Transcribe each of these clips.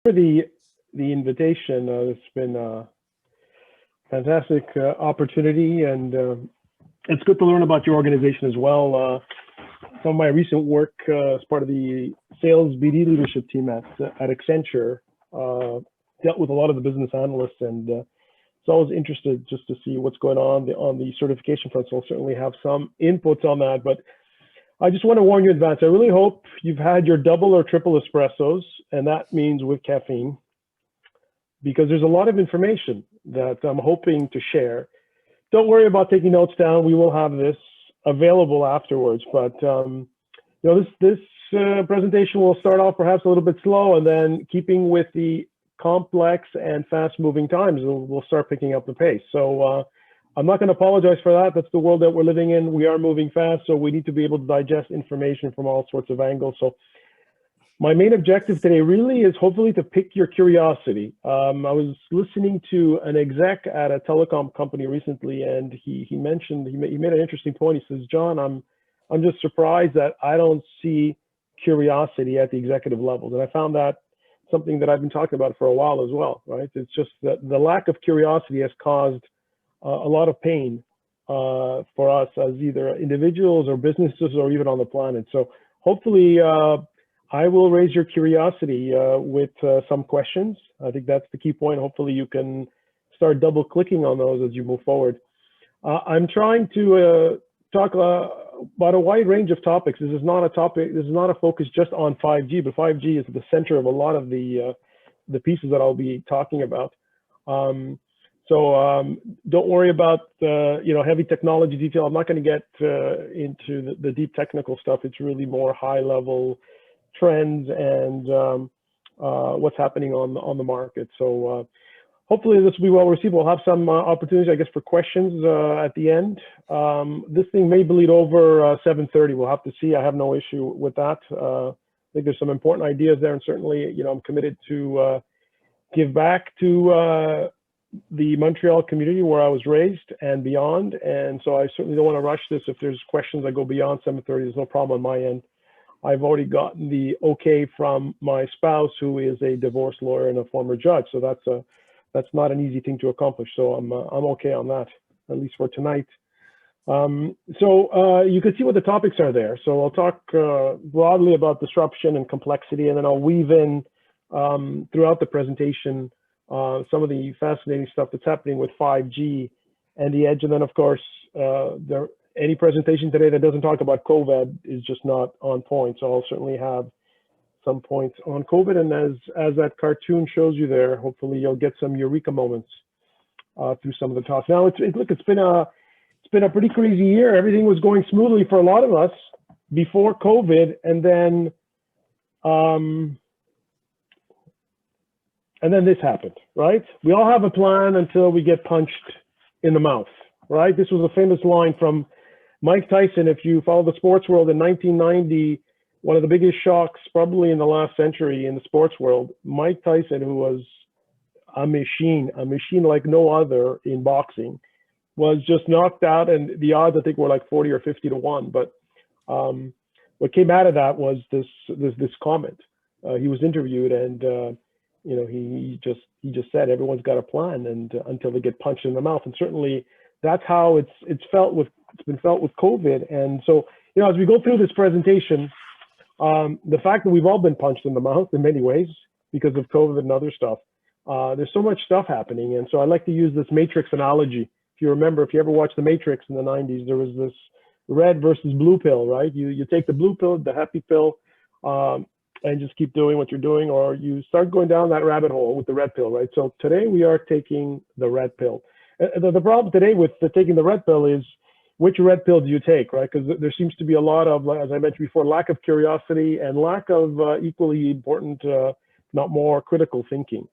For the invitation. It's been a fantastic opportunity, and it's good to learn about your organization as well. Some of my recent work as part of the sales BD leadership team at Accenture dealt with a lot of the business analysts, and it's always interested just to see what's going on the certification front. So I'll certainly have some inputs on that, but I just want to warn you in advance. I really hope you've had your double or triple espressos, and that means with caffeine, because there's a lot of information that I'm hoping to share. Don't worry about taking notes down. We will have this available afterwards, but this presentation will start off perhaps a little bit slow, and then keeping with the complex and fast-moving times, we'll start picking up the pace. So I'm not going to apologize for that. That's the world that we're living in. We are moving fast, so we need to be able to digest information from all sorts of angles. So my main objective today really is hopefully to pique your curiosity. I was listening to an exec at a telecom company recently, and he made an interesting point. He says, "John, I'm just surprised that I don't see curiosity at the executive levels." And I found that something that I've been talking about for a while as well, right? It's just that the lack of curiosity has caused a lot of pain for us as either individuals or businesses or even on the planet. So hopefully I will raise your curiosity with some questions. I think that's the key point. Hopefully you can start double clicking on those as you move forward. I'm trying to talk about a wide range of topics. This is not a focus just on 5G, but 5G is at the center of a lot of the pieces that I'll be talking about. So don't worry about heavy technology detail. I'm not going to get into the deep technical stuff. It's really more high level trends and what's happening on the market. So hopefully this will be well received. We'll have some opportunities, I guess, for questions at the end. This thing may bleed over 7:30. We'll have to see. I have no issue with that. I think there's some important ideas there, and certainly, I'm committed to give back to the Montreal community where I was raised and beyond. And so I certainly don't want to rush this. If there's questions that go beyond 7:30, there's no problem on my end. I've already gotten the okay from my spouse, who is a divorce lawyer and a former judge. So that's not an easy thing to accomplish. So I'm okay on that, at least for tonight. So you can see what the topics are there. So I'll talk broadly about disruption and complexity, and then I'll weave in throughout the presentation some of the fascinating stuff that's happening with 5G and the edge. And then, of course, any presentation today that doesn't talk about COVID is just not on point. So I'll certainly have some points on COVID. And as that cartoon shows you there, hopefully you'll get some eureka moments through some of the talks. Now, look, it's been a pretty crazy year. Everything was going smoothly for a lot of us before COVID, and then this happened, right? We all have a plan until we get punched in the mouth, right? This was a famous line from Mike Tyson. If you follow the sports world in 1990, one of the biggest shocks probably in the last century in the sports world, Mike Tyson, who was a machine like no other in boxing, was just knocked out, and the odds I think were like 40 or 50 to 1. But what came out of that was this comment. He was interviewed, and he just said everyone's got a plan, and until they get punched in the mouth. And certainly that's how it's been felt with COVID. And so as we go through this presentation, the fact that we've all been punched in the mouth in many ways because of COVID and other stuff, there's so much stuff happening. And so I like to use this Matrix analogy. If you remember, if you ever watched the Matrix in the 90s, there was this red versus blue pill, right? You take the blue pill, the happy pill, and just keep doing what you're doing, or you start going down that rabbit hole with the red pill, right? So today we are taking the red pill. The problem today with taking the red pill is, which red pill do you take, right? Because there seems to be a lot of, as I mentioned before, lack of curiosity and lack of equally important, not more critical thinking.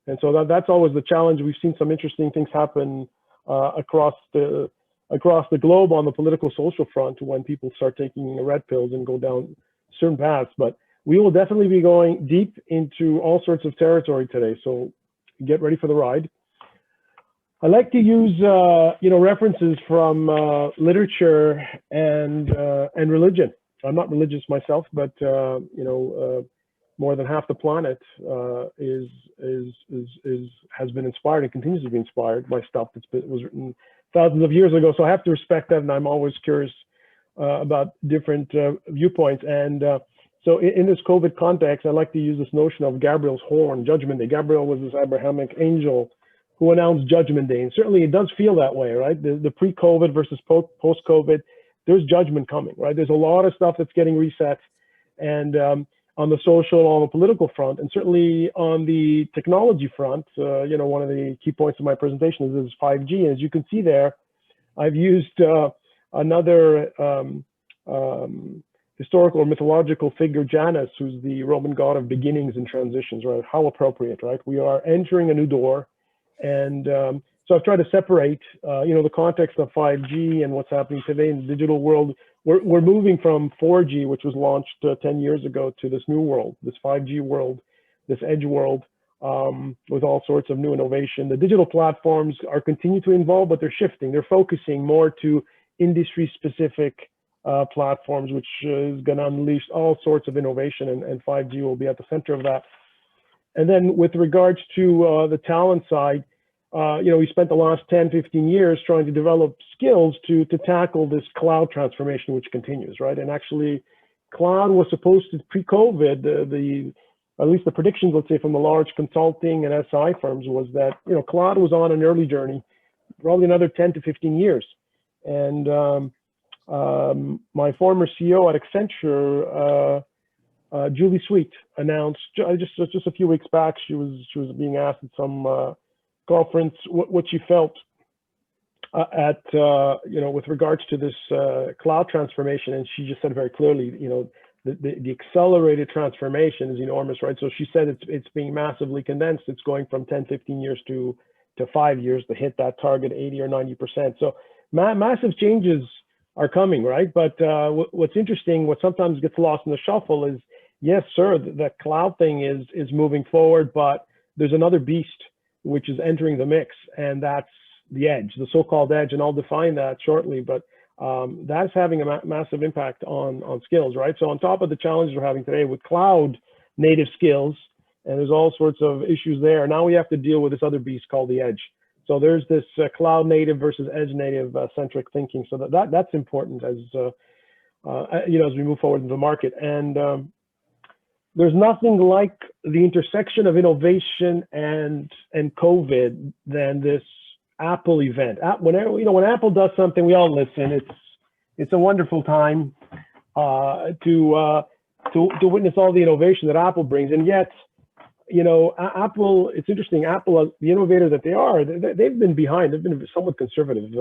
And so that's always the challenge. We've seen some interesting things happen across the globe on the political social front when people start taking the red pills and go down certain paths. But we will definitely be going deep into all sorts of territory today. So get ready for the ride. I like to use references from literature and religion. I'm not religious myself, but more than half the planet has been inspired and continues to be inspired by stuff was written thousands of years ago. So I have to respect that, and I'm always curious about different viewpoints. And so in this COVID context, I like to use this notion of Gabriels Horn, Judgment Day. Gabriel was this Abrahamic angel who announced Judgment Day, and certainly it does feel that way, right? The pre-COVID versus post-COVID, there's judgment coming, right? There's a lot of stuff that's getting reset, and on the social, on the political front, and certainly on the technology front, you know, one of the key points of my presentation is 5G. And as you can see there, I've used another historical or mythological figure, Janus, who's the Roman god of beginnings and transitions, right? How appropriate, right? We are entering a new door. And so I've tried to separate, you know, the context of 5G and what's happening today in the digital world. We're moving from 4G, which was launched 10 years ago, to this new world, this 5G world, this edge world, with all sorts of new innovation. The digital platforms are continuing to evolve, but they're shifting. They're focusing more to industry-specific platforms, which is going to unleash all sorts of innovation, and 5G will be at the center of that. And then with regards to the talent side, you know, we spent the last 10, 15 years trying to develop skills to tackle this cloud transformation, which continues, right? And actually, cloud was supposed to, pre-COVID, at least the predictions, let's say, from the large consulting and SI firms was that, you know, cloud was on an early journey, probably another 10 to 15 years. And my former CEO at Accenture, Julie Sweet, announced just a few weeks back, she was being asked at some conference what she felt you know, with regards to this cloud transformation, and she just said very clearly, you know, the accelerated transformation is enormous, right? So she said it's being massively condensed. It's going from 10, 15 years to 5 years to hit that target 80 or 90%. So massive changes are coming, right? But what's interesting, what sometimes gets lost in the shuffle is, yes, sir, the cloud thing is moving forward, but there's another beast which is entering the mix, and that's the edge, the so-called edge, and I'll define that shortly, but that's having a massive impact on skills, right? So on top of the challenges we're having today with cloud native skills, and there's all sorts of issues there, now we have to deal with this other beast called the edge. So there's this cloud native versus edge native centric thinking. So that's important as you know, as we move forward in the market. And there's nothing like the intersection of innovation and COVID than this Apple event. Whenever, you know, when Apple does something, we all listen. It's a wonderful time to witness all the innovation that Apple brings. And yet, you know, Apple, it's interesting, Apple, the innovator that they are, they've been behind, they've been somewhat conservative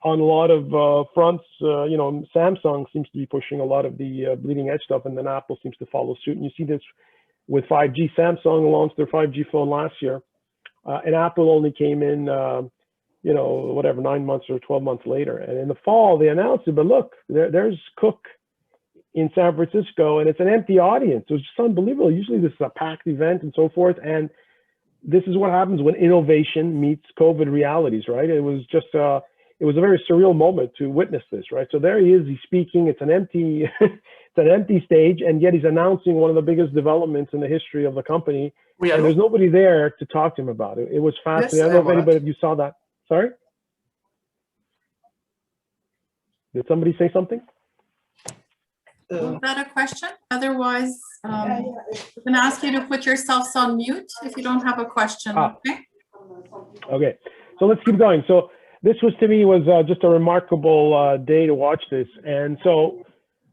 on a lot of fronts. You know, Samsung seems to be pushing a lot of the bleeding edge stuff, and then Apple seems to follow suit. And you see this with 5G. Samsung launched their 5G phone last year, and Apple only came in, you know, whatever, 9 months or 12 months later. And in the fall, they announced it, but look, there's Cook in San Francisco, and it's an empty audience. It was just unbelievable. Usually this is a packed event and so forth. And this is what happens when innovation meets COVID realities, right? It was just, it was a very surreal moment to witness this, right? So there he is, he's speaking, it's an empty, it's an empty stage, and yet he's announcing one of the biggest developments in the history of the company. And there's nobody there to talk to him about it. It was fascinating. Yes, I don't know if anybody of you saw that. Sorry? Did somebody say something? Was that a question? Otherwise, I'm going to ask you to put yourselves on mute if you don't have a question. Okay. Okay. So let's keep going. So this was, to me, was just a remarkable day to watch this. And so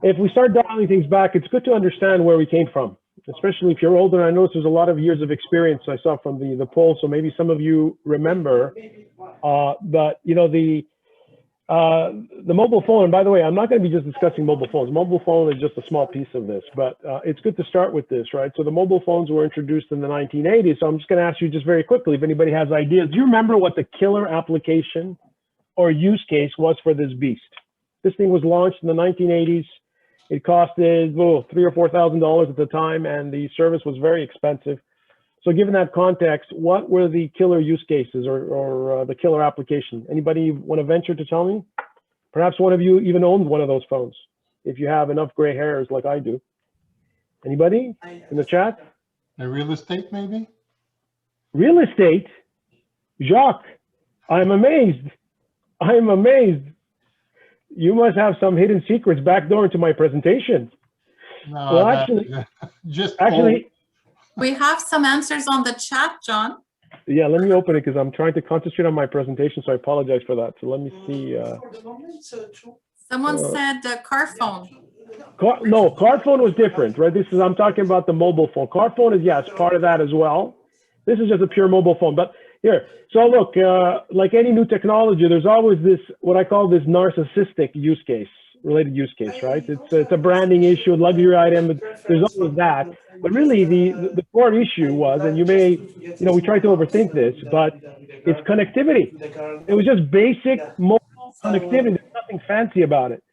if we start dialing things back, it's good to understand where we came from, especially if you're older. I noticed there's a lot of years of experience I saw from the poll. So maybe some of you remember, but you know, the mobile phone, and by the way, I'm not going to be just discussing mobile phones. Mobile phone is just a small piece of this, but it's good to start with this, right? So the mobile phones were introduced in the 1980s. So I'm just going to ask you just very quickly, if anybody has ideas, do you remember what the killer application or use case was for this beast? This thing was launched in the 1980s. It costed $3,000 or $4,000 at the time, and the service was very expensive. So given that context, what were the killer use cases or the killer application? Anybody want to venture to tell me? Perhaps one of you even owned one of those phones, if you have enough gray hairs like I do. Anybody in the chat? The real estate, maybe? Real estate? Jacques, I'm amazed. I'm amazed. You must have some hidden secrets backdoor into my presentation. No, Well, that- actually, We have some answers on the chat, John. yeah, let me open it because I'm trying to concentrate on my presentation, so I apologize for that. So let me see. Someone said car phone. No, car phone was different, right? I'm talking about the mobile phone. Car phone is, yes, part of that as well. This is just a pure mobile phone. But here, so look, like any new technology, there's always this, what I call this narcissistic related use case, right? It's a branding issue, a luxury item. There's always that. But really, the core issue was, and you may, we try to overthink this, but it's connectivity. It was just basic mobile connectivity. There's nothing fancy about it.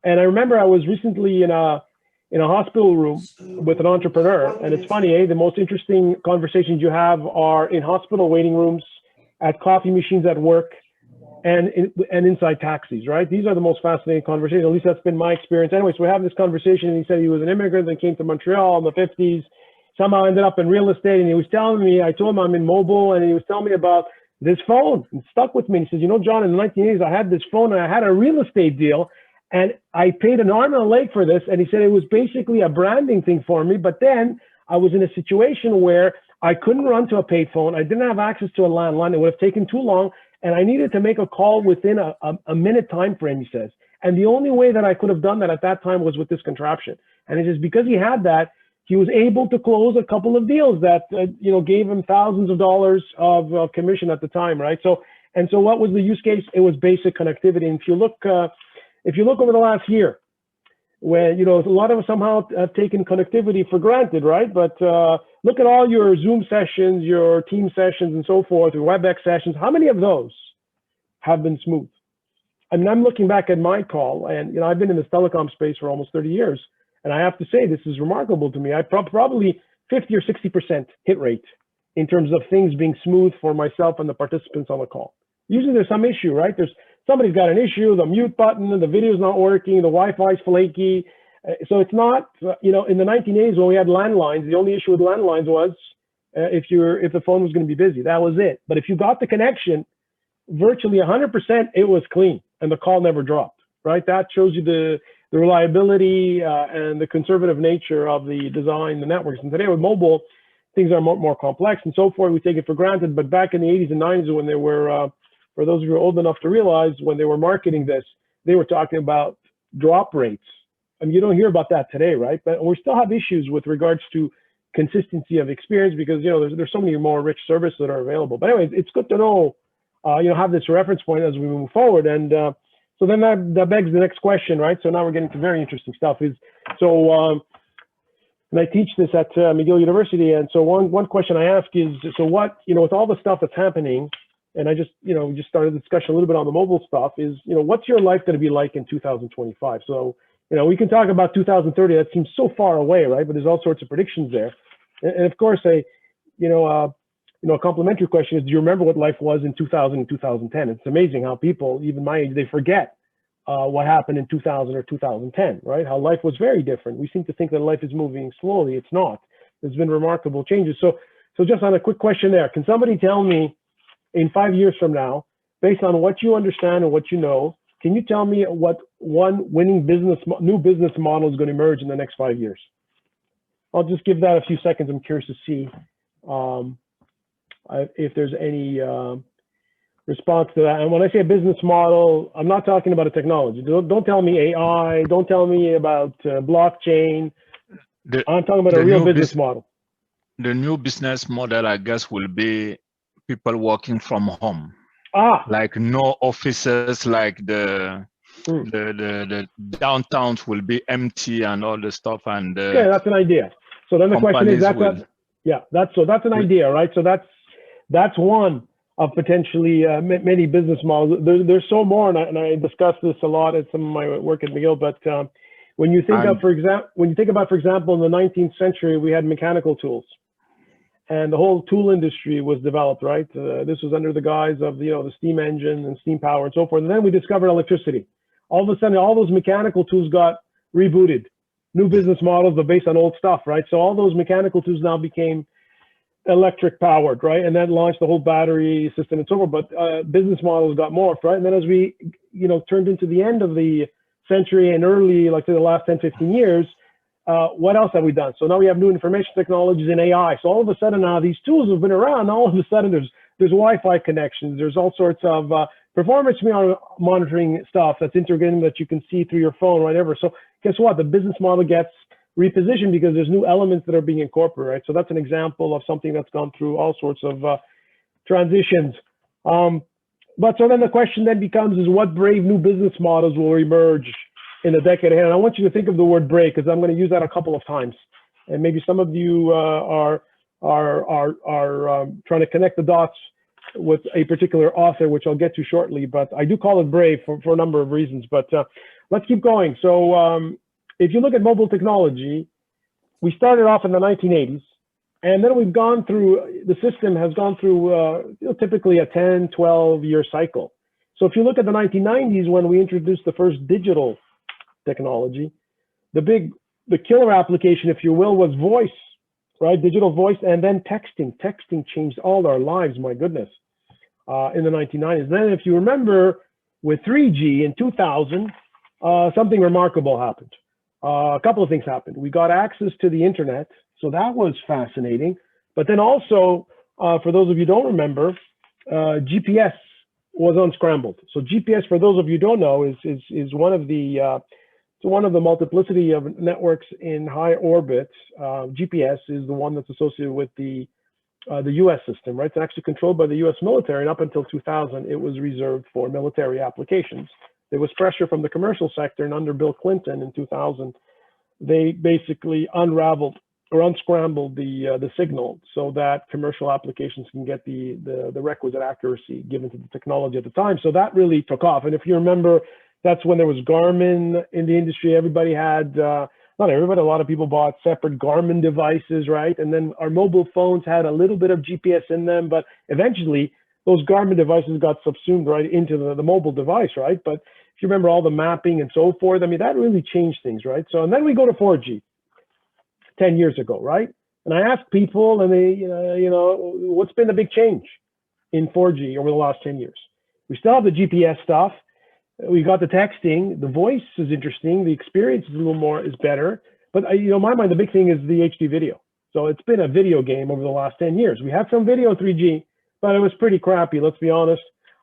And I remember I was recently in a hospital room with an entrepreneur, and it's funny, the most interesting conversations you have are in hospital waiting rooms, at coffee machines at work, and inside taxis, right? These are the most fascinating conversations. At least that's been my experience. Anyway, so we're having this conversation, and he said he was an immigrant and came to Montreal in the 50s, somehow ended up in real estate, and he was telling me, I told him I'm in mobile, and he was telling me about this phone. It stuck with me. He says, John, in the 1980s, I had this phone, and I had a real estate deal, and I paid an arm and a leg for this. And he said it was basically a branding thing for me. But then I was in a situation where I couldn't run to a payphone. I didn't have access to a landline. It would have taken too long. And I needed to make a call within a minute time frame, he says. And the only way that I could have done that at that time was with this contraption. And he says, because he had that, he was able to close a couple of deals that, gave him thousands of dollars of commission at the time, right? So what was the use case? It was basic connectivity. And if you look over the last year, when, a lot of us somehow have taken connectivity for granted, right? But look at all your Zoom sessions, your team sessions and so forth, your WebEx sessions. How many of those have been smooth? I mean, I'm looking back at my call, and, I've been in this telecom space for almost 30 years. And I have to say, this is remarkable to me. I probably 50 or 60% hit rate in terms of things being smooth for myself and the participants on the call. Usually there's some issue, right? Somebody's got an issue, the mute button, the video's not working, the Wi-Fi's flaky. So it's not, in the 1980s when we had landlines, the only issue with landlines was if the phone was going to be busy. That was it. But if you got the connection, virtually 100%, it was clean and the call never dropped, right? That shows you the reliability and the conservative nature of the design, the networks. And today with mobile, things are more complex and so forth. We take it for granted. But back in the 80s and 90s when they were, for those of you who are old enough to realize, when they were marketing this, they were talking about drop rates. I mean, you don't hear about that today, right? But we still have issues with regards to consistency of experience because, there's so many more rich services that are available. But anyway, it's good to know, have this reference point as we move forward. And so then that begs the next question, right? So now we're getting to very interesting stuff. And I teach this at McGill University. And so one question I ask is, so what, with all the stuff that's happening, and I just, just started the discussion a little bit on the mobile stuff is, what's your life going to be like in 2025? So, we can talk about 2030. That seems so far away, right? But there's all sorts of predictions there. And of course, a complimentary question is, do you remember what life was in 2000 and 2010? It's amazing how people, even my age, they forget what happened in 2000 or 2010, right? How life was very different. We seem to think that life is moving slowly. It's not. There's been remarkable changes. So just on a quick question there, can somebody tell me, in 5 years from now, based on what you understand and what you know, can you tell me what one winning new business model is going to emerge in the next 5 years? I'll just give that a few seconds. I'm curious to see if there's any response to that. And when I say a business model, I'm not talking about a technology. Don't tell me AI. Don't tell me about blockchain. I'm talking about a real business model. The new business model, I guess, will be people working from home. Like no offices, like the downtowns will be empty and all the stuff. And okay, that's an idea. So then the question is, that's an idea, right? So that's one of potentially many business models. There's so more, and I discuss this a lot at some of my work at McGill. But when you think for example, in the 19th century, we had mechanical tools. And the whole tool industry was developed, right? This was under the guise of the steam engine and steam power and so forth. And then we discovered electricity. All of a sudden, all those mechanical tools got rebooted. new business models, but based on old stuff, right? So all those mechanical tools now became electric powered, right? And that launched the whole battery system and so forth. But business models got morphed, right? And then as we, turned into the end of the century and early, like the last 10, 15 years, what else have we done? So now we have new information technologies and AI. So all of a sudden now these tools have been around. All of a sudden there's Wi-Fi connections. There's all sorts of performance monitoring stuff that's integrated that you can see through your phone, whatever. So guess what? The business model gets repositioned because there's new elements that are being incorporated, right? So that's an example of something that's gone through all sorts of transitions. But so then the question then becomes is what brave new business models will emerge in the decade ahead? And I want you to think of the word brave because I'm going to use that a couple of times. And maybe some of you are trying to connect the dots with a particular author, which I'll get to shortly, but I do call it brave for a number of reasons, but let's keep going. So if you look at mobile technology, we started off in the 1980s, and then we've gone through, the system has gone through typically a 10, 12-year cycle. So if you look at the 1990s, when we introduced the first digital technology, the killer application, if you will, was voice, right? Digital voice, and then texting. Texting changed all our lives, my goodness, in the 1990s. Then if you remember, with 3G in 2000, something remarkable happened. A couple of things happened. We got access to the internet, so that was fascinating. But then also, for those of you who don't remember, GPS was unscrambled. So GPS, for those of you who don't know, is one of the multiplicity of networks in high orbit. GPS is the one that's associated with the U.S. system, right? It's actually controlled by the U.S. military, and up until 2000, it was reserved for military applications. There was pressure from the commercial sector, and under Bill Clinton in 2000, they basically unraveled or unscrambled the signal so that commercial applications can get the requisite accuracy given to the technology at the time. So that really took off. And if you remember, that's when there was Garmin in the industry. Everybody had, not everybody, a lot of people bought separate Garmin devices, right? And then our mobile phones had a little bit of GPS in them, but eventually those Garmin devices got subsumed right into the mobile device, right? But if you remember all the mapping and so forth, I mean, that really changed things, right? So, and then we go to 4G 10 years ago, right? And I asked people, and they, what's been the big change in 4G over the last 10 years? We still have the GPS stuff. We got the texting. The voice is interesting. The experience is is better. But in my mind, the big thing is the HD video. So it's been a video game over the last 10 years. We had some video 3G, but it was pretty crappy, let's be honest.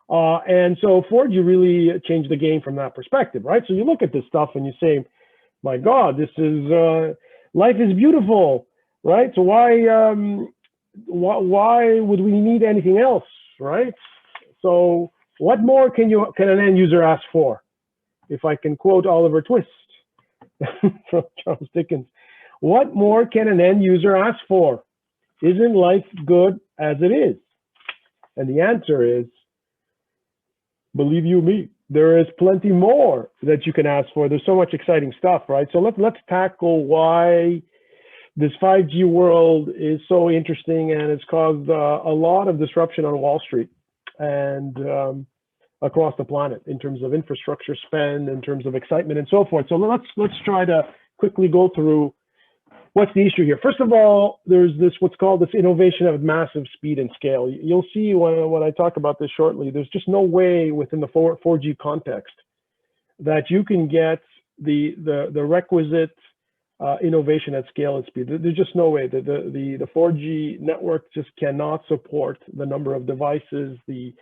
And so 4G really changed the game from that perspective, right? So you look at this stuff and you say, my God, this is, life is beautiful, right? So why would we need anything else, right? So what more can an end user ask for? If I can quote Oliver Twist from Charles Dickens, what more can an end user ask for? Isn't life good as it is? And the answer is, believe you me, there is plenty more that you can ask for. There's so much exciting stuff, right? So let's tackle why this 5G world is so interesting, and it's caused a lot of disruption on Wall Street and across the planet in terms of infrastructure spend, in terms of excitement and so forth. So let's try to quickly go through what's the issue here. First of all, there's what's called this innovation of massive speed and scale. You'll see when I talk about this shortly, there's just no way within the 4G context that you can get the requisite innovation at scale and speed. There's just no way. The 4G network just cannot support the number of devices, the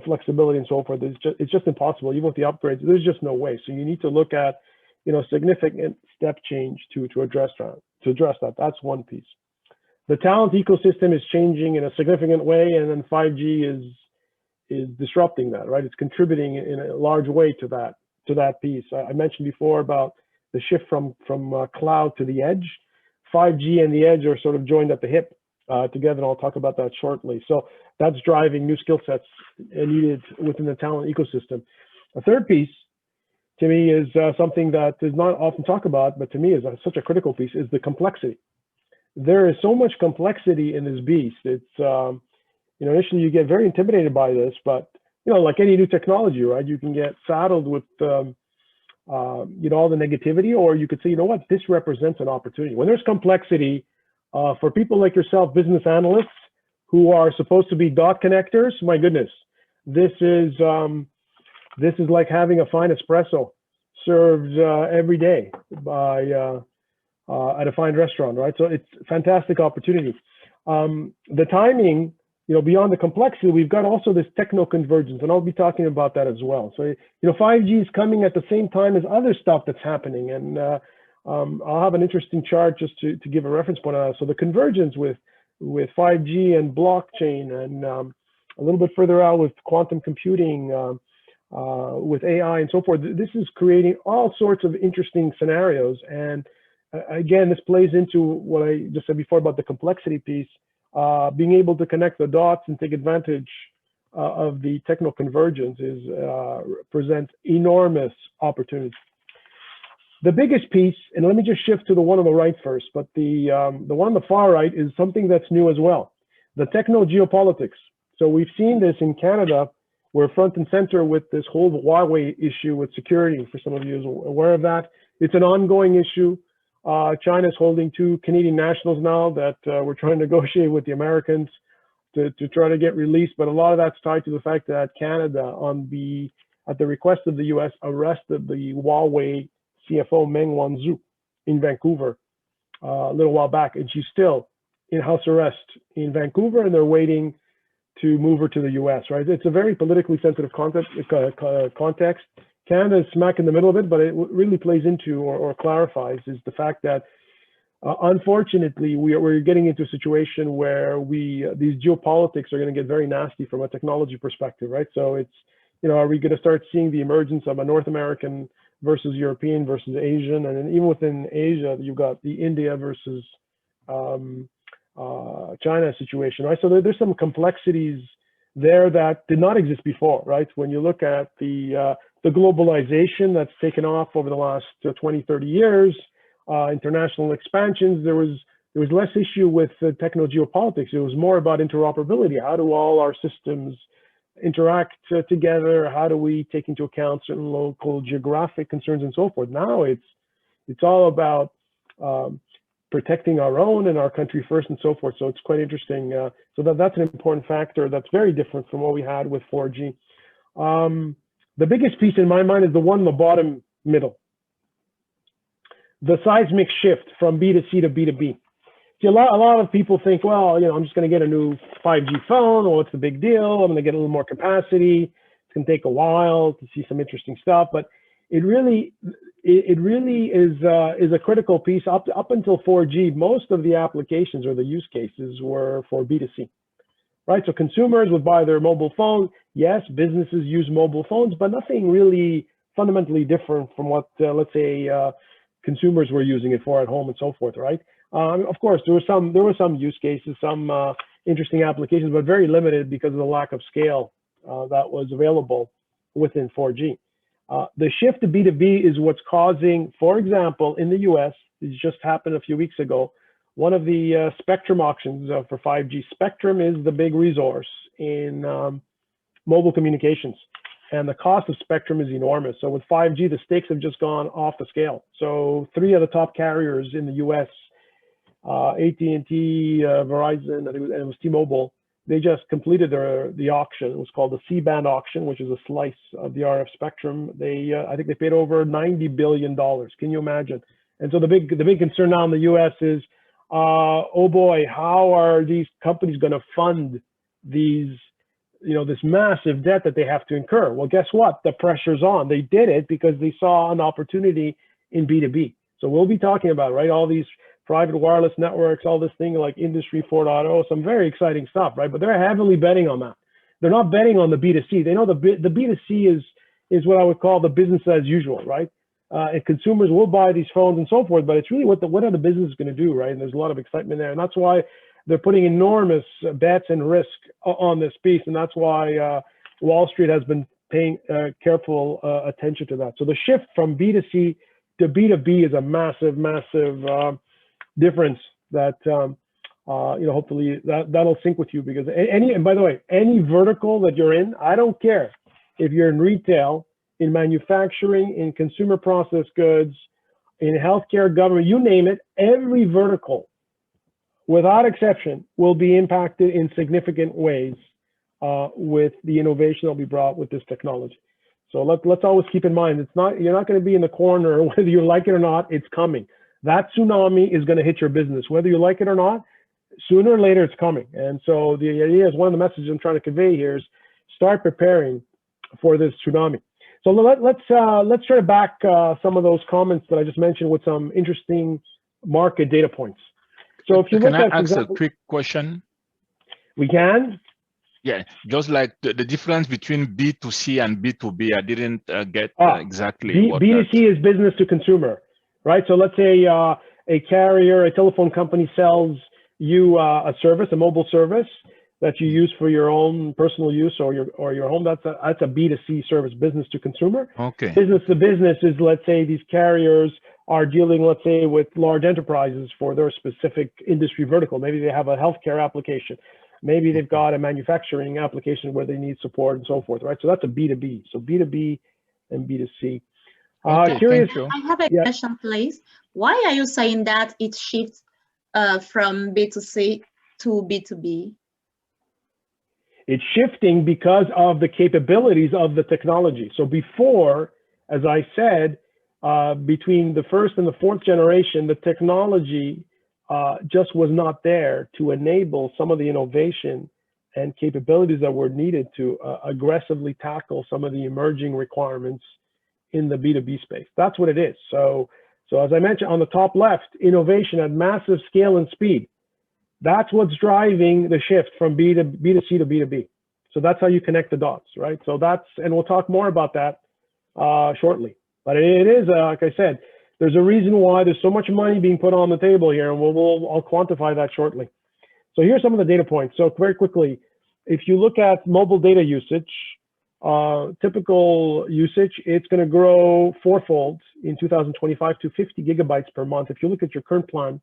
flexibility and so forth. It's just impossible. Even with the upgrades, there's just no way. So you need to look at significant step change to address that. That's one piece. The talent ecosystem is changing in a significant way, and then 5G is disrupting that, right? It's contributing in a large way to that piece. I mentioned before about the shift from cloud to the edge. 5G and the edge are sort of joined at the hip together, and I'll talk about that shortly. So that's driving new skill sets needed within the talent ecosystem. A third piece, to me, is something that is not often talked about, but to me is such a critical piece, is the complexity. There is so much complexity in this beast. It's, initially you get very intimidated by this, but, like any new technology, right, you can get saddled with all the negativity, or you could say, you know what, this represents an opportunity. When there's complexity, for people like yourself, business analysts who are supposed to be dot connectors, my goodness, this is like having a fine espresso served every day by at a fine restaurant, right? So it's a fantastic opportunity. The timing, beyond the complexity, we've got also this techno convergence, and I'll be talking about that as well. So, 5G is coming at the same time as other stuff that's happening, and I'll have an interesting chart just to give a reference point on that. So the convergence with 5G and blockchain, and a little bit further out with quantum computing, with AI and so forth, this is creating all sorts of interesting scenarios. And again, this plays into what I just said before about the complexity piece. Being able to connect the dots and take advantage of the techno convergence presents enormous opportunities. The biggest piece, and let me just shift to the one on the right first, but the one on the far right is something that's new as well. The techno geopolitics. So we've seen this in Canada. We're front and center with this whole Huawei issue with security, for some of you are aware of that. It's an ongoing issue. China's holding 2 Canadian nationals now that we're trying to negotiate with the Americans to try to get released. But a lot of that's tied to the fact that Canada, at the request of the US, arrested the Huawei CFO Meng Wanzhou in Vancouver a little while back. And she's still in house arrest in Vancouver, and they're waiting to move her to the US, right? It's a very politically sensitive context. Canada is smack in the middle of it, but it really plays into or clarifies is the fact that unfortunately we're getting into a situation where these geopolitics are going to get very nasty from a technology perspective, right? So it's, are we going to start seeing the emergence of a North American versus European versus Asian, and then even within Asia you've got the India versus China situation, right? So there's some complexities there that did not exist before, right? When you look at the globalization that's taken off over the last 20, 30 years, international expansions, there was less issue with techno geopolitics. It was more about interoperability. How do all our systems interact together? How do we take into account certain local geographic concerns and so forth? Now it's all about protecting our own and our country first and so forth. So it's quite interesting. So that's an important factor that's very different from what we had with 4G. The biggest piece in my mind is the one in the bottom middle. The seismic shift from B2C to B2B. See, a lot of people think, well, I'm just going to get a new 5G phone. Well, what's the big deal? I'm going to get a little more capacity. It's going to take a while to see some interesting stuff, but it really is a critical piece. Up until 4G, most of the applications or the use cases were for B2C, right? So consumers would buy their mobile phone. Yes, businesses use mobile phones, but nothing really fundamentally different from what, let's say, consumers were using it for at home and so forth, right? Of course, there were some use cases, some interesting applications, but very limited because of the lack of scale that was available within 4G. The shift to B2B is what's causing, for example, in the US, it just happened a few weeks ago, one of the spectrum auctions for 5G. Spectrum is the big resource in mobile communications, and the cost of spectrum is enormous. So with 5G, the stakes have just gone off the scale. So 3 of the top carriers in the US, AT&T, Verizon, and it was T-Mobile, they just completed the auction. It was called the C-band auction, which is a slice of the RF spectrum. I think they paid over $90 billion. Can you imagine? And so the big concern now in the US is, oh boy, how are these companies going to fund these, this massive debt that they have to incur? Well, guess what? The pressure's on. They did it because they saw an opportunity in B2B. So we'll be talking about, right, all these private wireless networks, all this thing like Industry 4.0, some very exciting stuff, right? But they're heavily betting on that. They're not betting on the B2C. They know the B2C is what I would call the business as usual, right? And consumers will buy these phones and so forth, but it's really what are the businesses going to do, right? And there's a lot of excitement there, and that's why they're putting enormous bets and risk on this piece, and that's why Wall Street has been paying careful attention to that. So the shift from B2C to B2B is a massive, massive difference that hopefully that'll sync with you, because and by the way, any vertical that you're in, I don't care if you're in retail, in manufacturing, in consumer processed goods, in healthcare, government, you name it, every vertical, without exception, will be impacted in significant ways with the innovation that will be brought with this technology. So let's always keep in mind, you're not going to be in the corner, whether you like it or not, it's coming. That tsunami is going to hit your business, whether you like it or not. Sooner or later, it's coming. And so the idea is, one of the messages I'm trying to convey here is start preparing for this tsunami. So let's try to back some of those comments that I just mentioned with some interesting market data points. So if you look at, can I ask a quick question? We can. Yeah, just like the difference between B2C and B2B, I didn't get exactly. B2C is business to consumer, right? So let's say a carrier, a telephone company sells you a service, a mobile service that you use for your own personal use or your home. That's a B2C service, business to consumer. Okay. Business to business is, let's say, these carriers are dealing, let's say, with large enterprises for their specific industry vertical. Maybe they have a healthcare application. Maybe they've got a manufacturing application where they need support and so forth, right? So that's a B2B. So B2B and B2C. Okay, Curious. I have a question, please. Why are you saying that it shifts from B2C to B2B? It's shifting because of the capabilities of the technology. So before, as I said, between the first and the fourth generation, the technology just was not there to enable some of the innovation and capabilities that were needed to aggressively tackle some of the emerging requirements in the B2B space. That's what it is. So as I mentioned on the top left, innovation at massive scale and speed. That's what's driving the shift from B2C to B2B. So that's how you connect the dots, right? So and we'll talk more about that shortly. But it is, like I said, there's a reason why there's so much money being put on the table here, and I'll quantify that shortly. So here's some of the data points. So very quickly, if you look at mobile data usage, typical usage, it's going to grow fourfold in 2025 to 50 gigabytes per month. If you look at your current plan,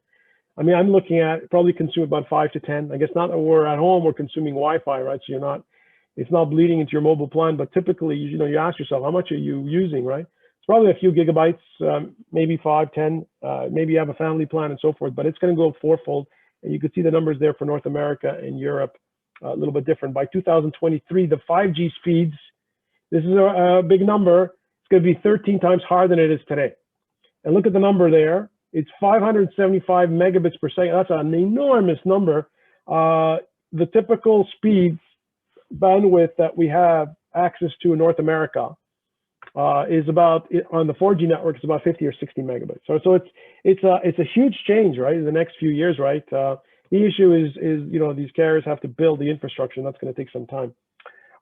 I mean, I'm looking at probably consume about 5 to 10. I guess not that we're at home, we're consuming Wi-Fi, right? So it's not bleeding into your mobile plan, but typically, you ask yourself, how much are you using, right? It's probably a few gigabytes, maybe 5, 10, maybe you have a family plan and so forth, but it's going to go fourfold. And you can see the numbers there for North America and Europe, a little bit different. By 2023, the 5G speeds, this is a big number. It's going to be 13 times higher than it is today. And look at the number there. It's 575 megabits per second. That's an enormous number. The typical speed bandwidth that we have access to in North America is about, on the 4G network, it's about 50 or 60 megabits. So it's a huge change, right? In the next few years, right? The issue is these carriers have to build the infrastructure, and that's going to take some time.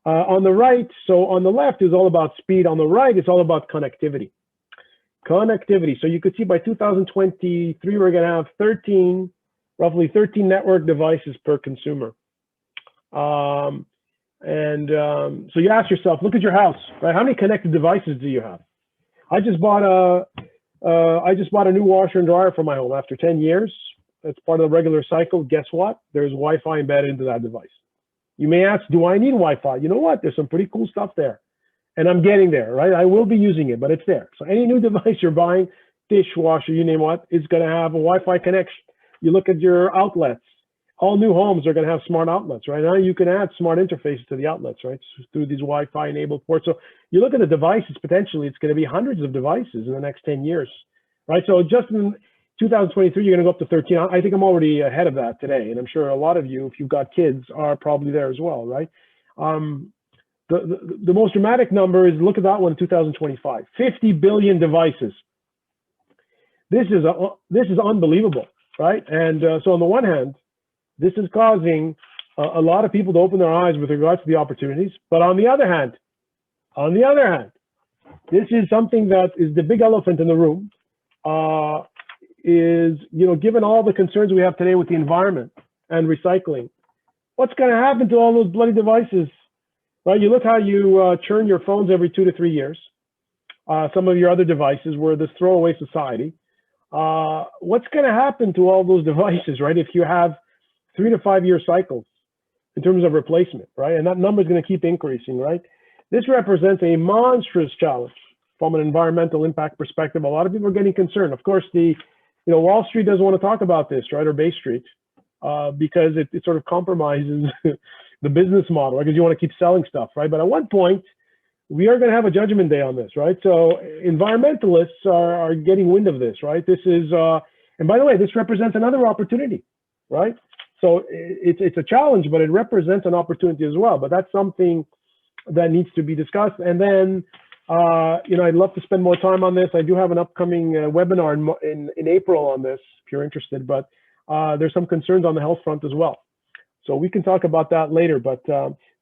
On the right, so on the left is all about speed. On the right, it's all about connectivity. Connectivity. So you could see by 2023, we're going to have roughly 13 network devices per consumer. So you ask yourself, look at your house, right? How many connected devices do you have? I just bought a new washer and dryer for my home after 10 years. That's part of the regular cycle. Guess what? There's Wi-Fi embedded into that device. You may ask, do I need Wi-Fi? You know what? There's some pretty cool stuff there. And I'm getting there, right? I will be using it, but it's there. So any new device you're buying, dishwasher, you name what, is going to have a Wi-Fi connection. You look at your outlets. All new homes are going to have smart outlets, right? Now you can add smart interfaces to the outlets, right? Through these Wi-Fi enabled ports. So you look at the devices, potentially it's going to be hundreds of devices in the next 10 years, right? So just in 2023, you're going to go up to 13. I think I'm already ahead of that today. And I'm sure a lot of you, if you've got kids, are probably there as well, right? The most dramatic number is, look at that one in 2025, 50 billion devices. This is unbelievable, right? And so on the one hand, this is causing a lot of people to open their eyes with regards to the opportunities. But on the other hand, this is something that is the big elephant in the room, is, given all the concerns we have today with the environment and recycling, what's going to happen to all those bloody devices? Right, you look how you churn your phones every 2 to 3 years. Some of your other devices, we're this throwaway society. What's going to happen to all those devices, right? If you have 3 to 5 year cycles in terms of replacement, right? And that number is going to keep increasing, right? This represents a monstrous challenge from an environmental impact perspective. A lot of people are getting concerned. Of course, Wall Street doesn't want to talk about this, right, or Bay Street, because it sort of compromises the business model, because you want to keep selling stuff, right? But at one point, we are going to have a judgment day on this, right? So environmentalists are getting wind of this, right? This is, and by the way, this represents another opportunity, right? So it's a challenge, but it represents an opportunity as well. But that's something that needs to be discussed. And then, I'd love to spend more time on this. I do have an upcoming webinar in April on this, if you're interested, but there's some concerns on the health front as well. So we can talk about that later, but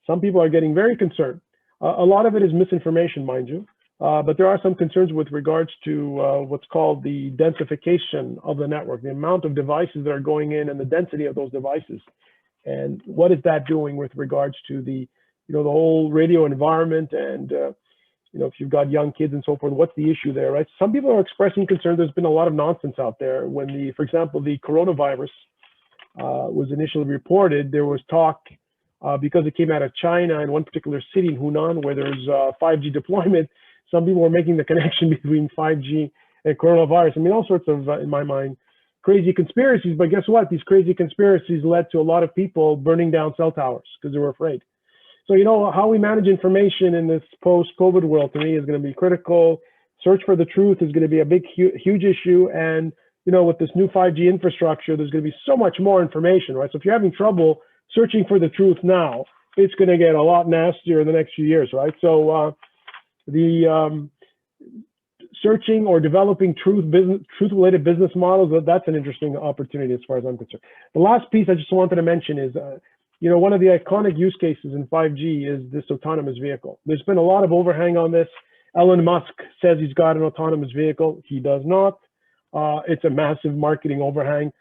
some people are getting very concerned. A lot of it is misinformation, mind you, but there are some concerns with regards to what's called the densification of the network, the amount of devices that are going in and the density of those devices. And what is that doing with regards to the whole radio environment and, if you've got young kids and so forth, what's the issue there, right? Some people are expressing concern. There's been a lot of nonsense out there. When for example, the coronavirus was initially reported, there was talk because it came out of China in one particular city in Hunan where there's 5G deployment. Some people were making the connection between 5G and coronavirus. I mean, all sorts of, in my mind, crazy conspiracies. But guess what? These crazy conspiracies led to a lot of people burning down cell towers because they were afraid. So, how we manage information in this post-COVID world, to me, is going to be critical. Search for the truth is going to be a big, huge issue. And, with this new 5G infrastructure, there's going to be so much more information, right? So if you're having trouble searching for the truth now, it's going to get a lot nastier in the next few years, right? So searching or developing truth-related business models, that's an interesting opportunity as far as I'm concerned. The last piece I just wanted to mention is, one of the iconic use cases in 5G is this autonomous vehicle. There's been a lot of overhang on this. Elon Musk says he's got an autonomous vehicle. He does not. It's a massive marketing overhang.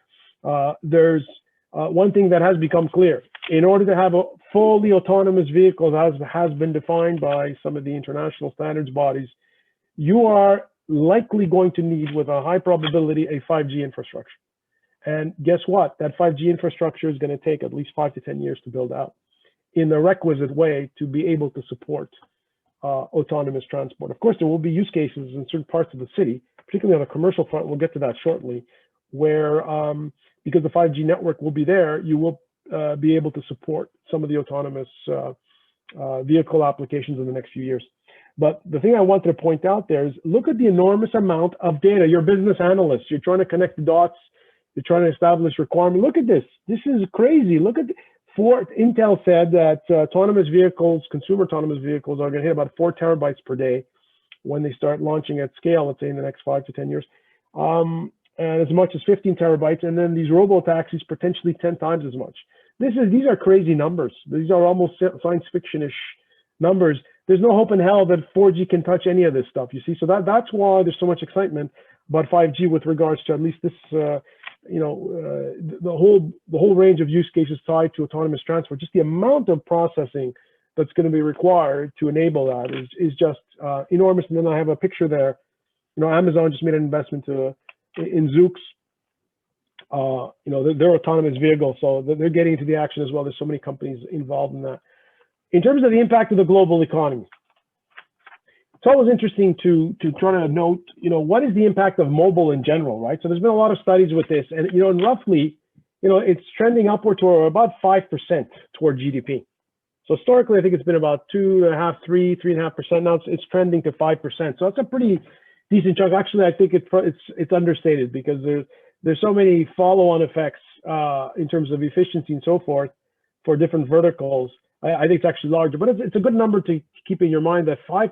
There's one thing that has become clear. In order to have a fully autonomous vehicle, as has been defined by some of the international standards bodies, you are likely going to need, with a high probability, a 5G infrastructure. And guess what? That 5G infrastructure is going to take at least 5 to 10 years to build out in the requisite way to be able to support autonomous transport. Of course, there will be use cases in certain parts of the city, particularly on the commercial front, we'll get to that shortly, where because the 5G network will be there, you will be able to support some of the autonomous vehicle applications in the next few years. But the thing I wanted to point out there is look at the enormous amount of data. You're business analysts, you're trying to connect the dots, you're trying to establish requirements. Look at this. This is crazy. Look at Intel said that autonomous vehicles, consumer autonomous vehicles, are going to hit about 4 terabytes per day when they start launching at scale, let's say in the next 5 to 10 years, and as much as 15 terabytes. And then these robo-taxis potentially 10 times as much. These are crazy numbers. These are almost science fiction-ish numbers. There's no hope in hell that 4G can touch any of this stuff, you see. So that's why there's so much excitement about 5G with regards to at least this, the whole range of use cases tied to autonomous transport. Just the amount of processing that's going to be required to enable that is just enormous. And then I have a picture there. Amazon just made an investment in Zoox. Their autonomous vehicle, so they're getting into the action as well. There's so many companies involved in that. In terms of the impact of the global economy, it's always interesting to try to note, what is the impact of mobile in general, right? So there's been a lot of studies with this, and and roughly, it's trending upward to about 5% toward GDP. So historically, I think it's been about 2.5%, 3.5%. Now it's trending to 5%. So that's a pretty decent chunk. Actually, I think it's understated because there's so many follow-on effects in terms of efficiency and so forth for different verticals. I think it's actually larger, but it's a good number to keep in your mind that 5%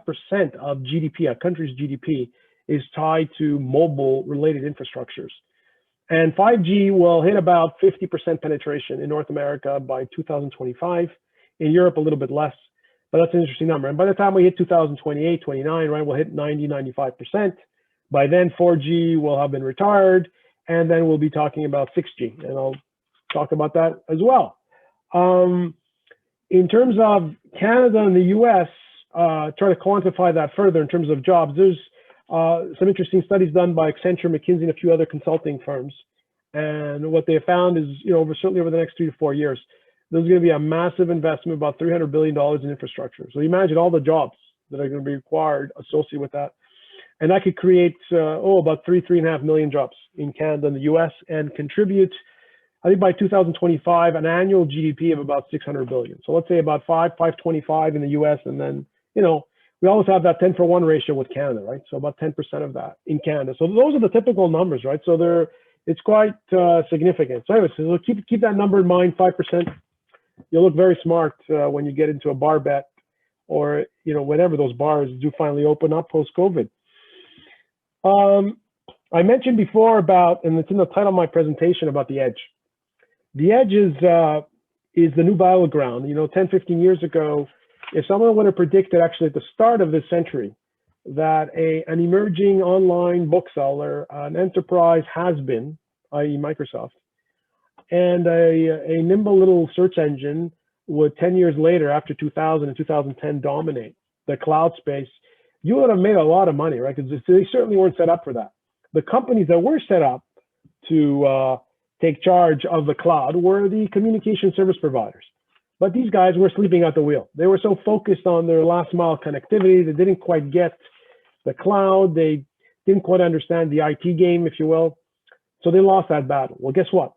of GDP, a country's GDP, is tied to mobile-related infrastructures. And 5G will hit about 50% penetration in North America by 2025. In Europe, a little bit less, but that's an interesting number. And by the time we hit 2028, 29, right, we'll hit 90, 95%. By then, 4G will have been retired, and then we'll be talking about 6G, and I'll talk about that as well. In terms of Canada and the US, try to quantify that further in terms of jobs. There's some interesting studies done by Accenture, McKinsey, and a few other consulting firms. And what they found is, certainly over the next 3 to 4 years, there's going to be a massive investment, about $300 billion in infrastructure. So you imagine all the jobs that are going to be required associated with that. And that could create, about 3.5 million jobs in Canada and the US, and contribute, I think by 2025, an annual GDP of about 600 billion. So let's say about 525 in the US, and then, we always have that 10-for-1 ratio with Canada, right? So about 10% of that in Canada. So those are the typical numbers, right? So it's quite significant. So anyways, so keep that number in mind, 5%. You'll look very smart when you get into a bar bet, or, whenever those bars do finally open up post-COVID. I mentioned before about, and it's in the title of my presentation, about the edge. The edge is the new battleground. 10, 15 years ago, if someone would have predicted actually at the start of this century that an emerging online bookseller, an enterprise has-been, i.e. Microsoft, and a nimble little search engine would 10 years later, after 2000 and 2010, dominate the cloud space, you would have made a lot of money, right? Because they certainly weren't set up for that. The companies that were set up to take charge of the cloud were the communication service providers. But these guys were sleeping at the wheel. They were so focused on their last mile connectivity, they didn't quite get the cloud. They didn't quite understand the IT game, if you will. So they lost that battle. Well, guess what?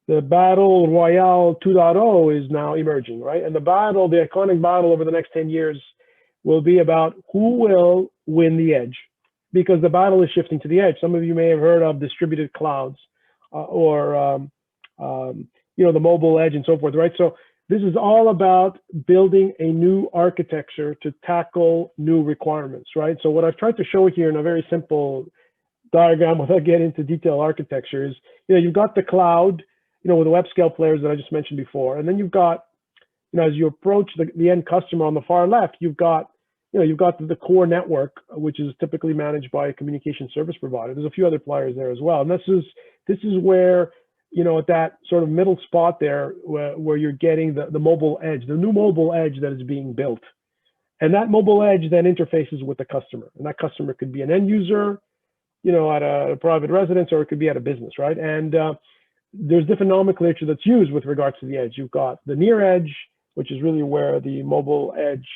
The battle royale 2.0 is now emerging, right? And the iconic battle over the next 10 years will be about who will win the edge, because the battle is shifting to the edge. Some of you may have heard of distributed clouds or the mobile edge and so forth, right? So this is all about building a new architecture to tackle new requirements, right? So what I've tried to show here in a very simple diagram, without getting into detailed architecture, is, you've got the cloud, with the web scale players that I just mentioned before. And then you've got, as you approach the end customer on the far left, you've got the core network, which is typically managed by a communication service provider. There's a few other players there as well. And this is where, at that sort of middle spot there, where you're getting the mobile edge, the new mobile edge that is being built. And that mobile edge then interfaces with the customer. And that customer could be an end user, at a private residence, or it could be at a business, right? And there's different nomenclature that's used with regards to the edge. You've got the near edge, which is really where the mobile edge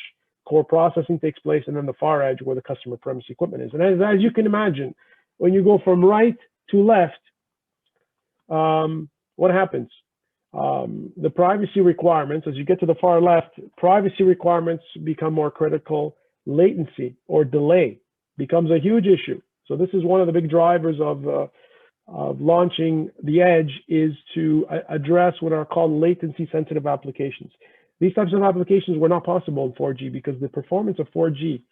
core processing takes place, and then the far edge where the customer premise equipment is. And as you can imagine, when you go from right to left, what happens? The privacy requirements, as you get to the far left, privacy requirements become more critical. Latency or delay becomes a huge issue. So this is one of the big drivers of launching the edge, is to address what are called latency sensitive applications. These types of applications were not possible in 4G because the performance of 4G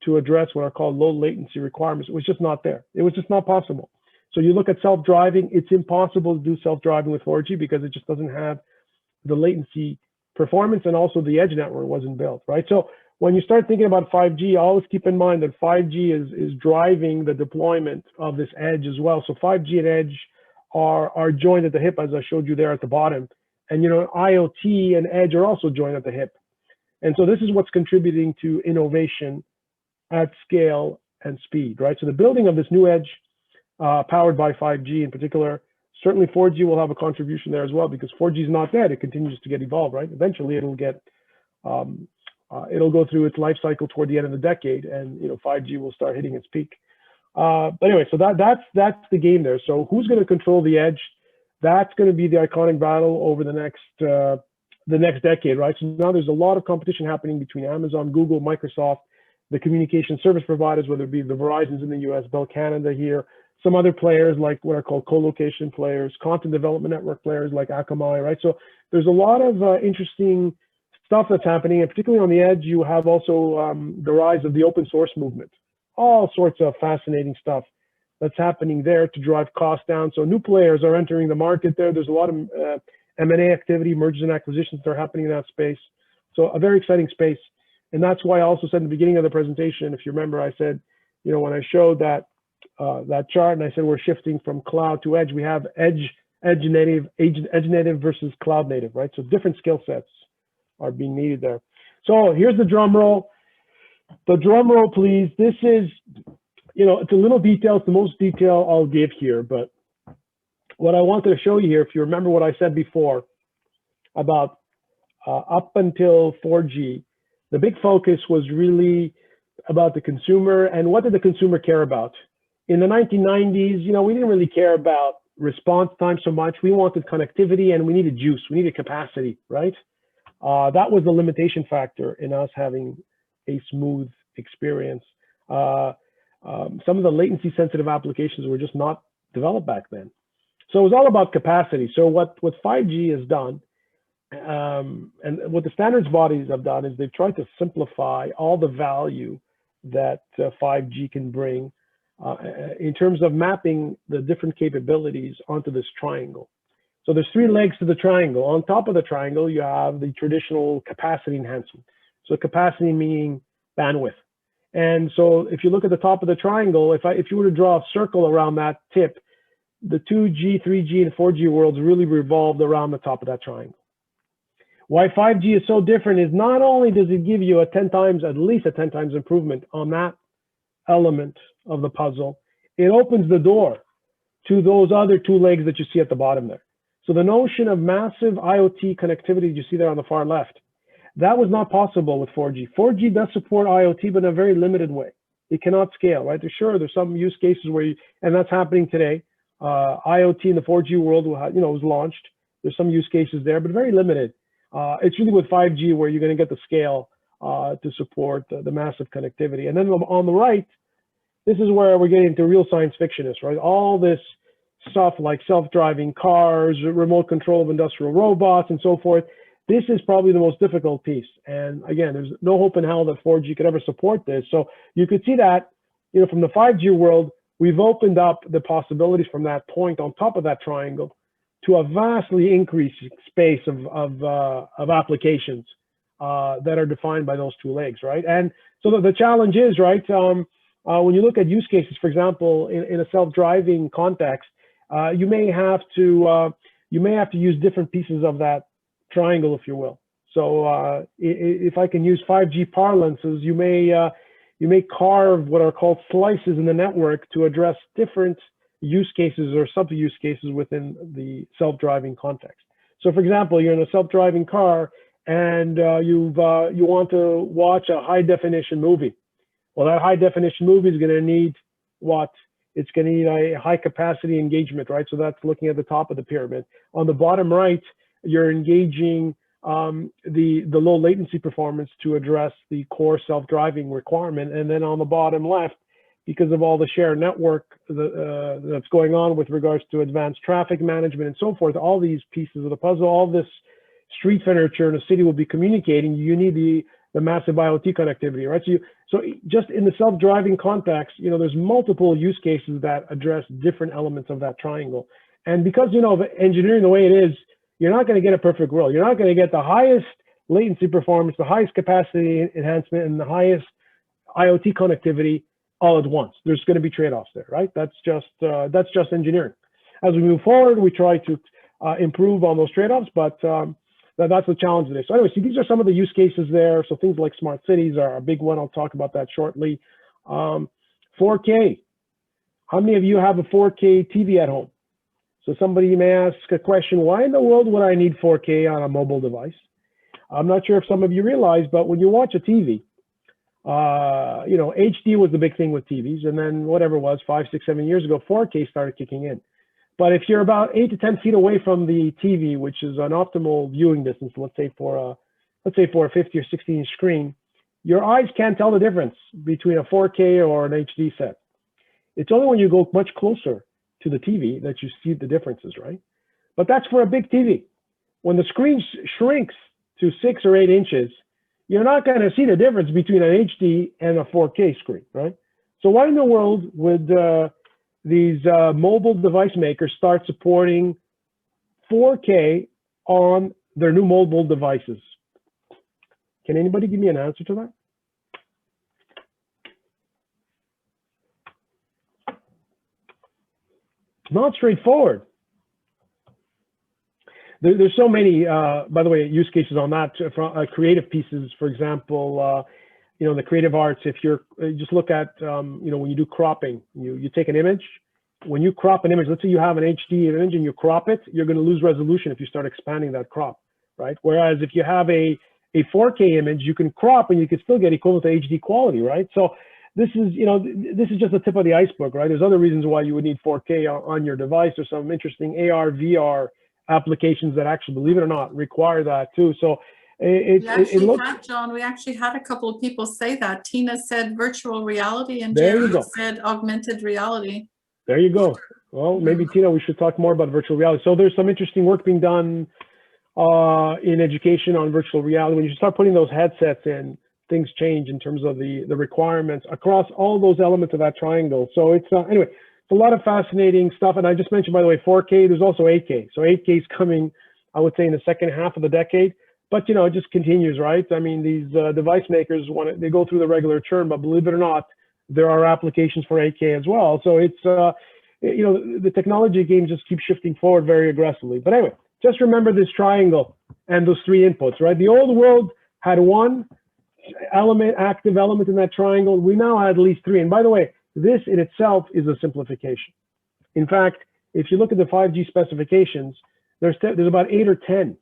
to address what are called low latency requirements was just not there. It was just not possible. So you look at self-driving, it's impossible to do self-driving with 4G because it just doesn't have the latency performance, and also the edge network wasn't built, right? So when you start thinking about 5G, always keep in mind that 5G is driving the deployment of this edge as well. So 5G and edge are joined at the hip, as I showed you there at the bottom. And IoT and edge are also joined at the hip. And so this is what's contributing to innovation at scale and speed, right? So the building of this new edge powered by 5G in particular, certainly 4G will have a contribution there as well, because 4G is not dead. It continues to get evolved, right? Eventually it'll get, it'll go through its life cycle toward the end of the decade, and 5G will start hitting its peak. But anyway, so that's the game there. So who's going to control the edge? That's going to be the iconic battle over the next decade, right? So now there's a lot of competition happening between Amazon, Google, Microsoft, the communication service providers, whether it be the Verizons in the US, Bell Canada here, some other players like what are called co-location players, content development network players like Akamai, right? So there's a lot of interesting stuff that's happening, and particularly on the edge, you have also the rise of the open source movement. All sorts of fascinating stuff that's happening there to drive costs down. So new players are entering the market there. There's a lot of M&A activity, mergers and acquisitions that are happening in that space. So a very exciting space. And that's why I also said in the beginning of the presentation, if you remember, I said, when I showed that chart and I said we're shifting from cloud to edge, we have edge native versus cloud native, right? So different skill sets are being needed there. So here's the drum roll. The drum roll, please. This is, it's a little detail. It's the most detail I'll give here. But what I wanted to show you here, if you remember what I said before about up until 4G, the big focus was really about the consumer and what did the consumer care about. In the 1990s, you know, we didn't really care about response time so much. We wanted connectivity and we needed juice, we needed capacity, right? That was the limitation factor in us having a smooth experience. Some of the latency sensitive applications were just not developed back then. So it was all about capacity. So what 5G has done, and what the standards bodies have done, is they've tried to simplify all the value that 5G can bring in terms of mapping the different capabilities onto this triangle. So there's 3 legs to the triangle. On top of the triangle, you have the traditional capacity enhancement. So capacity meaning bandwidth. And so if you look at the top of the triangle, if you were to draw a circle around that tip, the 2G, 3G, and 4G worlds really revolved around the top of that triangle. Why 5G is so different is not only does it give you at least a 10 times improvement on that element of the puzzle, it opens the door to those other 2 legs that you see at the bottom there. So the notion of massive IoT connectivity you see there on the far left, that was not possible with 4G. 4G does support IoT, but in a very limited way. It cannot scale, right? There's some use cases where and that's happening today. IoT in the 4G world, was launched. There's some use cases there, but very limited. It's really with 5G where you're going to get the scale to support the massive connectivity. And then on the right, this is where we're getting into real science fictionists, right? All this stuff like self-driving cars, remote control of industrial robots, and so forth. This is probably the most difficult piece. And again, there's no hope in hell that 4G could ever support this. So you could see that, from the 5G world, we've opened up the possibilities from that point on top of that triangle to a vastly increased space of applications that are defined by those 2 legs, right? And so the challenge is, right, when you look at use cases, for example, in a self-driving context, you may have to use different pieces of that triangle, if you will. So if I can use 5G parlances, you may carve what are called slices in the network to address different use cases or sub-use cases within the self-driving context. So for example, you're in a self-driving car and you want to watch a high-definition movie. Well, that high-definition movie is going to need what? It's going to need a high-capacity engagement, right? So that's looking at the top of the pyramid. On the bottom right, you're engaging the low latency performance to address the core self-driving requirement. And then on the bottom left, because of all the shared network that's going on with regards to advanced traffic management and so forth, all these pieces of the puzzle, all this street furniture in a city will be communicating. You need the massive IoT connectivity, right? So just in the self-driving context, there's multiple use cases that address different elements of that triangle. And because, the engineering the way it is, you're not going to get a perfect world. You're not going to get the highest latency performance, the highest capacity enhancement, and the highest IoT connectivity all at once. There's going to be trade-offs there, right? That's just engineering. As we move forward, we try to improve on those trade-offs, but that's the challenge today. So anyway, so these are some of the use cases there. So things like smart cities are a big one. I'll talk about that shortly. 4K. How many of you have a 4K TV at home? So somebody may ask a question, why in the world would I need 4K on a mobile device? I'm not sure if some of you realize, but when you watch a TV, HD was the big thing with TVs, and then whatever it was, 5, 6, 7 years ago, 4K started kicking in. But if you're about 8 to 10 feet away from the TV, which is an optimal viewing distance, let's say for a 50 or 60 inch screen, your eyes can't tell the difference between a 4K or an HD set. It's only when you go much closer to the TV that you see the differences, right? But that's for a big TV. When the screen shrinks to 6 or 8 inches, you're not going to see the difference between an HD and a 4K screen, right? So why in the world would these mobile device makers start supporting 4K on their new mobile devices? Can anybody give me an answer to that? Not straightforward. There's so many, by the way, use cases on that, from creative pieces, for example, the creative arts. If you're just look at, when you do cropping, you take an image. When you crop an image, let's say you have an HD image and you crop it, you're going to lose resolution if you start expanding that crop. right? Whereas if you have a 4K image, you can crop and you can still get equivalent to HD quality, right? So this is, this is just the tip of the iceberg, right? There's other reasons why you would need 4K on your device. There's some interesting AR, VR applications that actually, believe it or not, require that too. So it looks. John, we actually had a couple of people say that. Tina said virtual reality and There you Jerry go. said augmented reality. There you go. Well, maybe Tina, we should talk more about virtual reality. So there's some interesting work being done in education on virtual reality. When you start putting those headsets in, things change in terms of the requirements across all those elements of that triangle. So it's anyway, it's a lot of fascinating stuff. And I just mentioned, by the way, 4K. There's also 8K. So 8K is coming, I would say, in the second half of the decade. But it just continues, right? I mean, these device makers they go through the regular churn, but believe it or not, there are applications for 8K as well. So it's the technology game just keeps shifting forward very aggressively. But anyway, just remember this triangle and those three inputs, right? The old world had one active element in that triangle. We now have at least three. And by the way, this in itself is a simplification. In fact, if you look at the 5G specifications, there's about 8 or 10.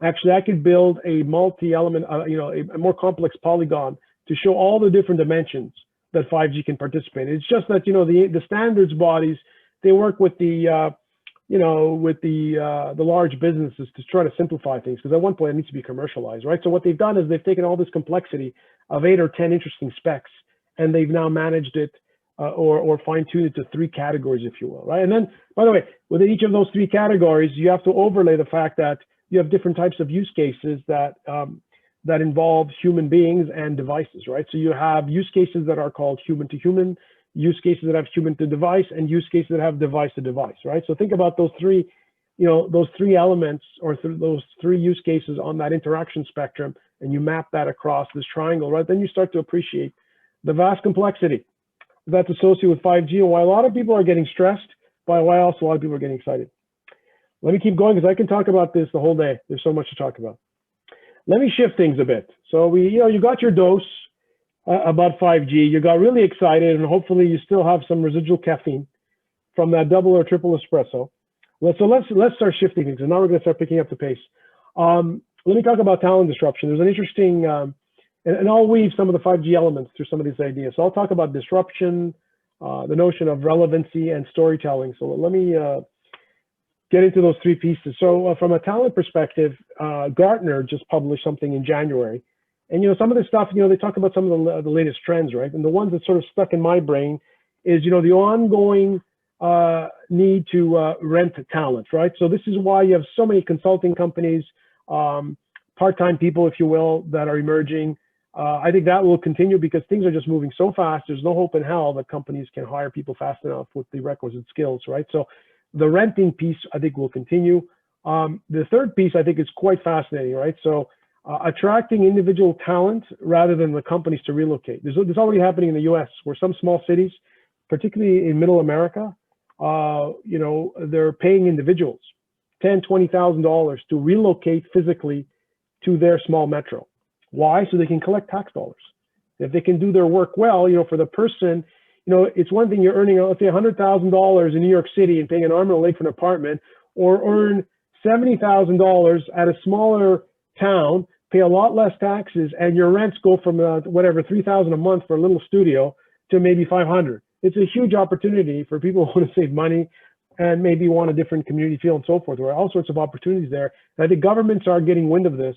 Actually, I could build a multi-element, a more complex polygon to show all the different dimensions that 5G can participate in. It's just that, the standards bodies, they work with the large businesses to try to simplify things, because at one point it needs to be commercialized, right? So what they've done is they've taken all this complexity of 8 or 10 interesting specs, and they've now managed it or fine-tuned it to 3 categories, if you will, right? And then, by the way, within each of those 3 categories, you have to overlay the fact that you have different types of use cases that involve human beings and devices, right? So you have use cases that are called human to human, use cases that have human to device, and use cases that have device to device, right? So think about those 3, those 3 elements or those 3 use cases on that interaction spectrum, and you map that across this triangle, right? Then you start to appreciate the vast complexity that's associated with 5G and why a lot of people are getting stressed, but why also a lot of people are getting excited. Let me keep going because I can talk about this the whole day. There's so much to talk about. Let me shift things a bit. So you got your dose about 5G. You got really excited, and hopefully you still have some residual caffeine from that double or triple espresso. So let's start shifting things, and now we're going to start picking up the pace. Let me talk about talent disruption. There's an interesting, and I'll weave some of the 5G elements through some of these ideas. So I'll talk about disruption, the notion of relevancy, and storytelling. So let me get into those 3 pieces. So from a talent perspective, Gartner just published something in January. And, some of this stuff, they talk about some of the latest trends, right? And the ones that sort of stuck in my brain is, the ongoing need to rent talent, right? So this is why you have so many consulting companies, part-time people, if you will, that are emerging. I think that will continue because things are just moving so fast. There's no hope in hell that companies can hire people fast enough with the requisite skills, right? So the renting piece, I think, will continue. The third piece, I think, is quite fascinating, right? So attracting individual talent rather than the companies to relocate. There's already happening in the US where some small cities, particularly in middle America, they're paying individuals $10,000, $20,000 to relocate physically to their small metro. Why? So they can collect tax dollars. If they can do their work well, for the person, it's one thing you're earning, let's say $100,000 in New York City and paying an arm and a leg for an apartment, or earn $70,000 at a smaller town, pay a lot less taxes, and your rents go from whatever $3,000 a month for a little studio to maybe $500. It's a huge opportunity for people who want to save money and maybe want a different community feel and so forth. There are all sorts of opportunities there. And I think governments are getting wind of this.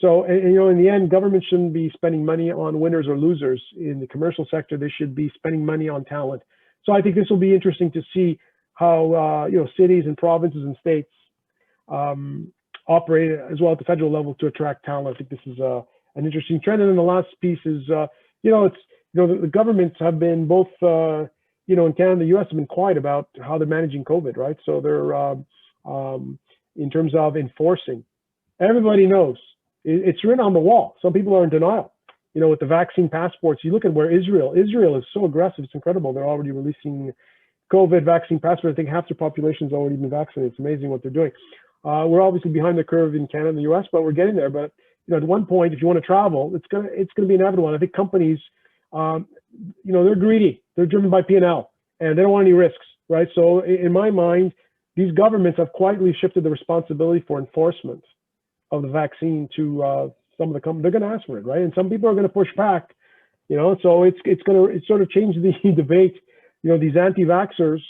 So, in the end, government shouldn't be spending money on winners or losers. In the commercial sector, they should be spending money on talent. So I think this will be interesting to see how, cities and provinces and states operate as well at the federal level to attract talent. I think this is an interesting trend. And then the last piece is, the governments have been both, in Canada and the US have been quiet about how they're managing COVID, right? So they're, in terms of enforcing, everybody knows. It's written on the wall. Some people are in denial. With the vaccine passports, you look at where Israel is so aggressive. It's incredible. They're already releasing COVID vaccine passports. I think half their population has already been vaccinated. It's amazing what they're doing. We're obviously behind the curve in Canada and the US, but we're getting there. But at one point, if you want to travel, it's gonna be inevitable. And I think companies, they're greedy. They're driven by P&L, and they don't want any risks, right? So in my mind, these governments have quietly shifted the responsibility for enforcement of the vaccine to some of the companies, they're going to ask for it, right? And some people are going to push back, you know, so it's sort of changed the debate. You know, these anti-vaxxers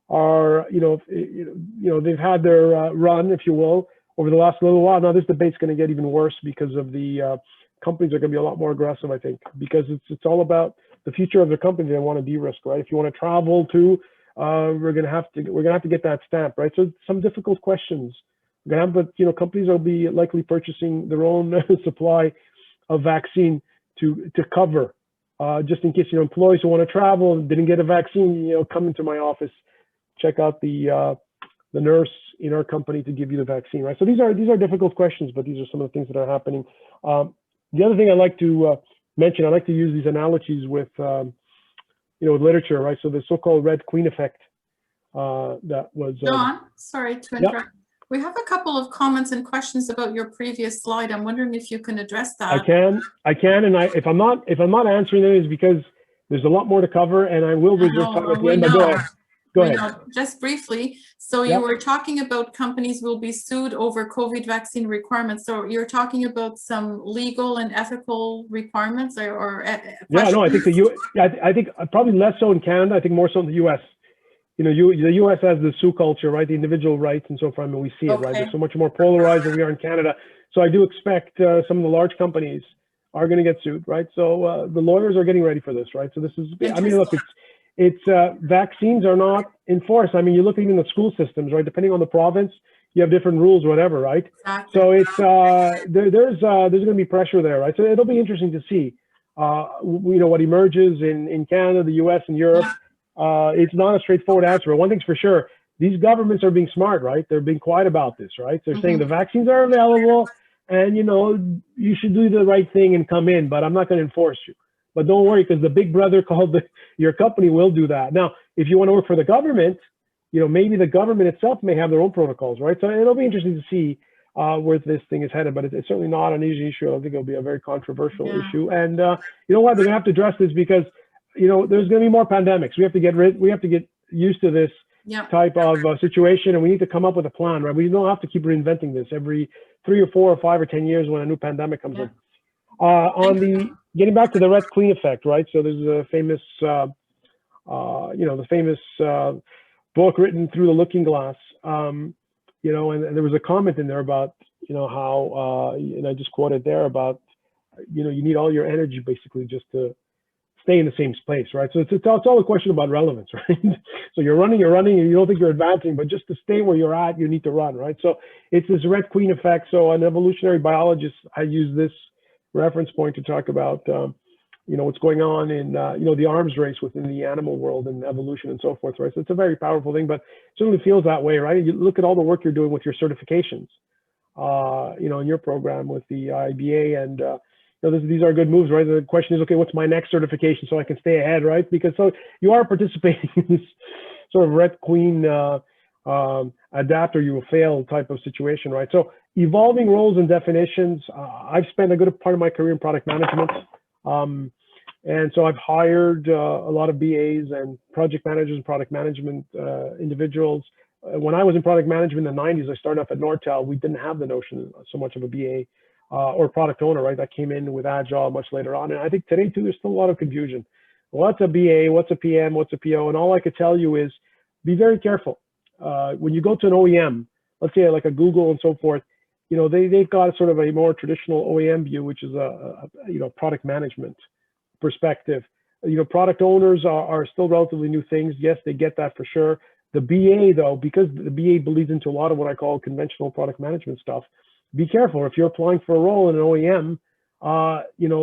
are, they've had their run, if you will, over the last little while. Now this debate's going to get even worse because of the companies are going to be a lot more aggressive, I think, because it's all about the future of the company they want to de-risk, right? If you want to travel to, we're gonna have to get that stamp, right? So some difficult questions. We're gonna have, but you know, companies will be likely purchasing their own supply of vaccine to cover, just in case your employees who want to travel and didn't get a vaccine, you know, come into my office, check out the nurse in our company to give you the vaccine, right? So these are difficult questions, but these are some of the things that are happening. The other thing I like to mention, I like to use these analogies with, with literature, right? So the so-called Red Queen effect that was. John, sorry to interrupt. Yep. We have a couple of comments and questions about your previous slide. I'm wondering if you can address that. I can, and if I'm not answering them, it's because there's a lot more to cover, and I will reserve time at the end. But go ahead. Go ahead. Just briefly. So you were talking about companies will be sued over COVID vaccine requirements. So you're talking about some legal and ethical requirements or yeah, no, I think I think probably less so in Canada. I think more so in the U.S. You know, the U.S. has the sue culture, right? The individual rights and so forth. I mean, we see it, right? They're so much more polarized than we are in Canada. So I do expect some of the large companies are going to get sued, right? So the lawyers are getting ready for this, right? So this is, I mean, look, it's vaccines are not enforced. I mean, you look even at the school systems, right? Depending on the province, you have different rules, whatever, right? Exactly. So it's there's going to be pressure there, right? So it'll be interesting to see, what emerges in Canada, the U.S., and Europe. It's not a straightforward answer. But one thing's for sure: these governments are being smart, right? They're being quiet about this, right? They're saying the vaccines are available, and you should do the right thing and come in, but I'm not going to enforce you. But don't worry, because the big brother called your company will do that. Now, if you want to work for the government, maybe the government itself may have their own protocols, right? So it'll be interesting to see where this thing is headed, but it's certainly not an easy issue. I think it'll be a very controversial issue. And you know what? They're going to have to address this because, there's going to be more pandemics. We have to get used to this type of situation, and we need to come up with a plan, right? We don't have to keep reinventing this every 3 or 4 or 5 or 10 years when a new pandemic comes in. Getting back to the Red Queen effect, right? So there's a famous, the famous book written Through the Looking Glass, and there was a comment in there about, how, and I just quoted there about, you need all your energy basically just to stay in the same place, right? So it's all a question about relevance, right? So you're running, and you don't think you're advancing, but just to stay where you're at, you need to run, right? So it's this Red Queen effect. So an evolutionary biologist, I use this reference point to talk about, what's going on in, the arms race within the animal world and evolution and so forth, right? So it's a very powerful thing, but it certainly feels that way, right? You look at all the work you're doing with your certifications, in your program with the IIBA, and these are good moves, right? The question is, okay, what's my next certification so I can stay ahead, right? Because so you are participating in this sort of Red Queen adapt or you will fail type of situation, right? So evolving roles and definitions. I've spent a good part of my career in product management. And so I've hired a lot of BAs and project managers and product management individuals. When I was in product management in the 90s, I started off at Nortel. We didn't have the notion so much of a BA or product owner, right? That came in with Agile much later on. And I think today too, there's still a lot of confusion. What's a BA? What's a PM? What's a PO? And all I could tell you is be very careful. When you go to an OEM, let's say like a Google and so forth, they've got sort of a more traditional OEM view, which is a product management perspective. Product owners are still relatively new things. Yes, they get that for sure. The BA though, because the BA bleeds into a lot of what I call conventional product management stuff, be careful. If you're applying for a role in an OEM,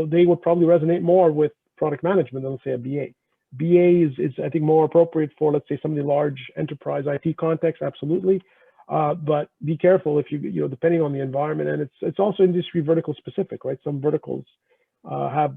they would probably resonate more with product management than, let's say, a BA. BA is I think, more appropriate for, let's say, some of the large enterprise IT context, absolutely. But be careful if you depending on the environment, and it's also industry vertical specific, right? Some verticals have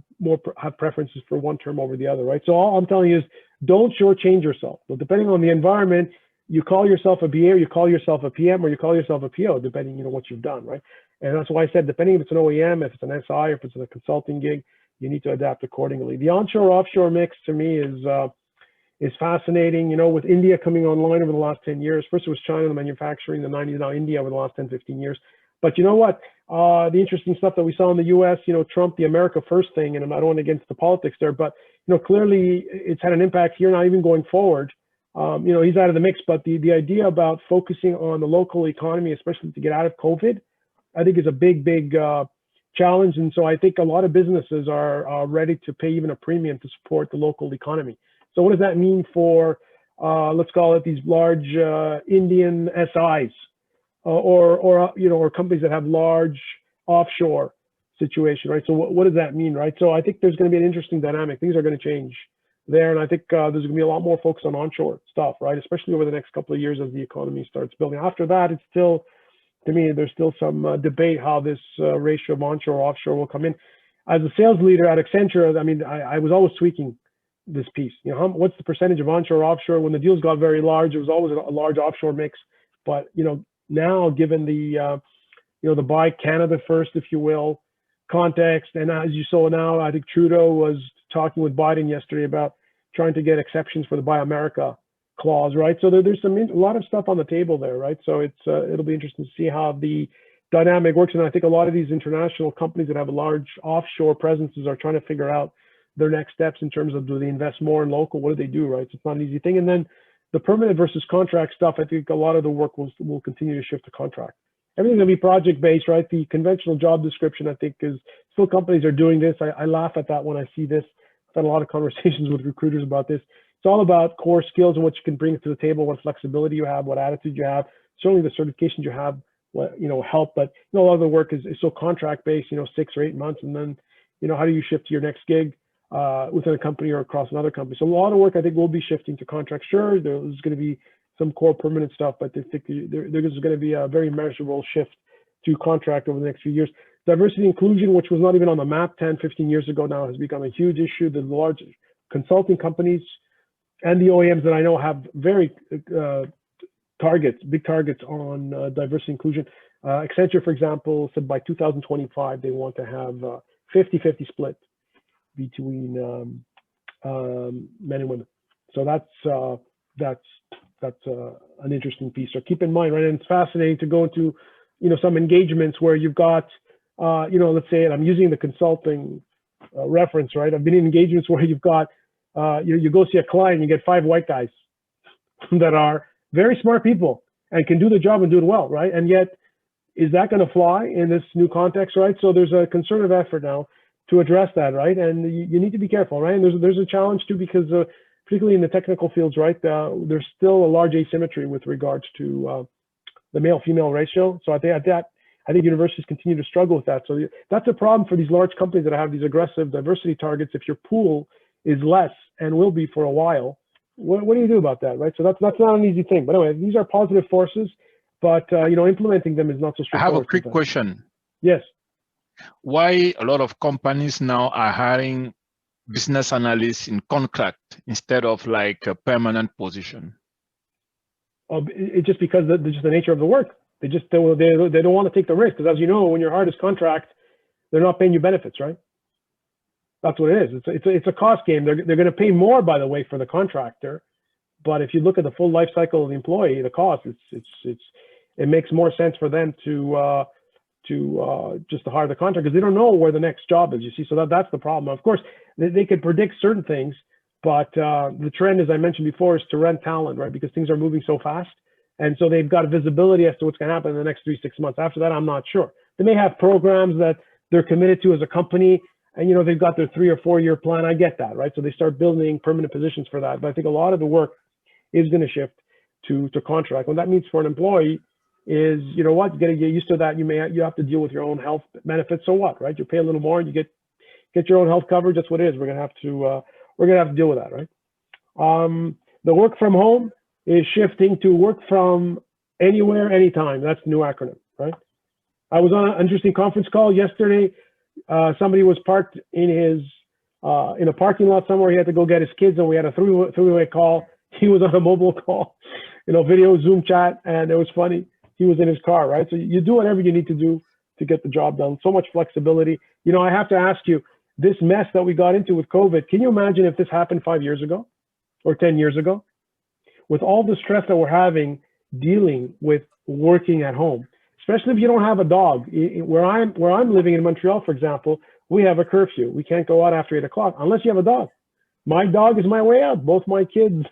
preferences for one term over the other, right? So all I'm telling you is don't shortchange yourself. But depending on the environment, you call yourself a BA, or you call yourself a PM, or you call yourself a PO, depending what you've done, right? And that's why I said depending if it's an OEM, if it's an SI, if it's a consulting gig, you need to adapt accordingly. The onshore offshore mix to me is fascinating. With India coming online over the last 10 years. First it was China, the manufacturing, the 90s, now India over the last 10, 15 years. But you know what? the interesting stuff that we saw in the U.S., Trump, the America First thing, and I don't want to get into the politics there, but, clearly it's had an impact here, not even going forward. He's out of the mix, but the idea about focusing on the local economy, especially to get out of COVID, I think is a big challenge. And so I think a lot of businesses are ready to pay even a premium to support the local economy. So what does that mean for, let's call it these large Indian SIs or companies that have large offshore situation, right? So what does that mean, right? So I think there's going to be an interesting dynamic. Things are going to change there. And I think there's going to be a lot more focus on onshore stuff, right? Especially over the next couple of years as the economy starts building. After that, it's still, to me, there's still some debate how this ratio of onshore offshore will come in. As a sales leader at Accenture, I mean, I was always tweaking this piece. What's the percentage of onshore offshore? When the deals got very large, it was always a large offshore mix. But now, given the the Buy Canada First, if you will, context, and as you saw now, I think Trudeau was talking with Biden yesterday about trying to get exceptions for the Buy America clause, right? So there's a lot of stuff on the table there, right? So it'll be interesting to see how the dynamic works. And I think a lot of these international companies that have large offshore presences are trying to figure out their next steps in terms of, do they invest more in local? What do they do, right? So it's not an easy thing. And then the permanent versus contract stuff, I think a lot of the work will continue to shift to contract. Everything's gonna be project-based, right? The conventional job description, I think, is still companies are doing this. I laugh at that when I see this. I've had a lot of conversations with recruiters about this. It's all about core skills and what you can bring to the table, what flexibility you have, what attitude you have. Certainly the certifications you have, help, but a lot of the work is so contract-based, 6 or 8 months, and then, how do you shift to your next gig within a company or across another company? So a lot of work, I think, will be shifting to contract. Sure, there's going to be some core permanent stuff, but I think there's going to be a very measurable shift to contract over the next few years. Diversity inclusion, which was not even on the map 10, 15 years ago now, has become a huge issue. The large consulting companies and the OEMs that I know have very big targets on diversity inclusion. Accenture, for example, said by 2025, they want to have 50-50 split between men and women. So that's an interesting piece. So keep in mind, right? And it's fascinating to go into, some engagements where you've got, let's say, and I'm using the consulting reference, right? I've been in engagements where you've got, you go see a client, you get 5 white guys that are very smart people and can do the job and do it well, right? And yet, is that going to fly in this new context, right? So there's a concerted effort now to address that, right? And you need to be careful, right? And there's a challenge too, because particularly in the technical fields, right? There's still a large asymmetry with regards to the male-female ratio. So I think universities continue to struggle with that. So that's a problem for these large companies that have these aggressive diversity targets. If your pool is less and will be for a while, what do you do about that, right? So that's not an easy thing. But anyway, these are positive forces, but implementing them is not so straightforward. I have a quick question. Yes. Why a lot of companies now are hiring business analysts in contract instead of like a permanent position? It's just because just the nature of the work. They don't want to take the risk, because as you know, when you're hired as contract, they're not paying you benefits, right? That's what it is. It's a cost game. They're going to pay more, by the way, for the contractor, but if you look at the full life cycle of the employee, the cost, it makes more sense for them to just to hire the contractor, because they don't know where the next job is. You see, so that's the problem. Of course, they could predict certain things, but the trend, as I mentioned before, is to rent talent, right? Because things are moving so fast. And so they've got visibility as to what's going to happen in the next 3-6 months. After that, I'm not sure. They may have programs that they're committed to as a company, and they've got their 3 or 4 year plan. I get that, right? So they start building permanent positions for that. But I think a lot of the work is going to shift to contract. What that means for an employee is, you got to get used to that. You have to deal with your own health benefits. So what, right? You pay a little more, and you get your own health coverage. That's what it is. We're gonna have to deal with that, right? The work from home is shifting to work from anywhere, anytime. That's the new acronym, right? I was on an interesting conference call yesterday. Somebody was parked in a parking lot somewhere. He had to go get his kids, and we had a three-way call. He was on a mobile call, video, Zoom chat, and it was funny. He was in his car, right? So you do whatever you need to do to get the job done. So much flexibility. I have to ask you, this mess that we got into with COVID, can you imagine if this happened 5 years ago or 10 years ago? With all the stress that we're having dealing with working at home, especially if you don't have a dog. Where I'm living in Montreal, for example, we have a curfew. We can't go out after 8 o'clock unless you have a dog. My dog is my way out. Both my kids,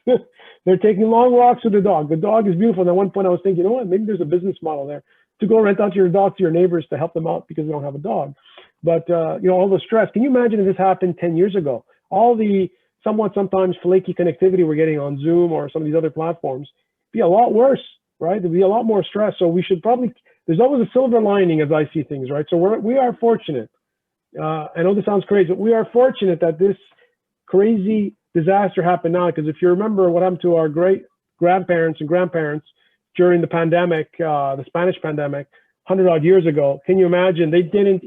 they're taking long walks with the dog. The dog is beautiful. And at one point I was thinking, you know what, maybe there's a business model there to go rent out your dog to your neighbors to help them out because they don't have a dog. But, you know, all the stress. Can you imagine if this happened 10 years ago? All the sometimes flaky connectivity we're getting on Zoom or some of these other platforms be a lot worse, right? There'd be a lot more stress. So we should probably, there's always a silver lining as I see things, right? So we are fortunate. I know this sounds crazy, but we are fortunate that this crazy disaster happened now, because if you remember what happened to our great grandparents and grandparents during the pandemic, the Spanish pandemic, 100 odd years ago, can you imagine? They didn't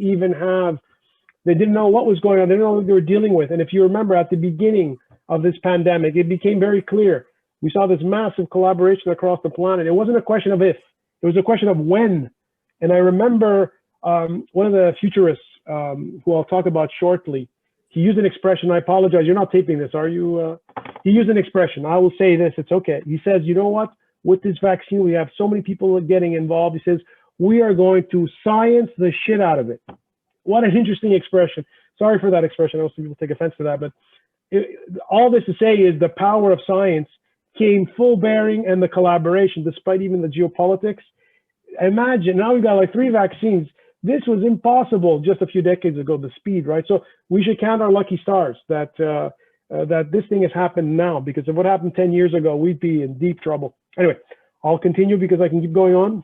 know what was going on. They didn't know what they were dealing with. And if you remember at the beginning of this pandemic, it became very clear. We saw this massive collaboration across the planet. It wasn't a question of if, it was a question of when. And I remember one of the futurists who I'll talk about shortly, he used an expression. I apologize, you're not taping this, are you? He used an expression. I will say this, it's okay. He says, you know what? With this vaccine, we have so many people getting involved. He says, we are going to science the shit out of it. What an interesting expression. Sorry for that expression. I know some people take offense to that, but all this to say is the power of science came full bearing, and the collaboration, despite even the geopolitics. Imagine, now we've got like 3 vaccines. This was impossible just a few decades ago, the speed, right? So we should count our lucky stars that that this thing has happened now, because if what happened 10 years ago, we'd be in deep trouble. Anyway, I'll continue because I can keep going on.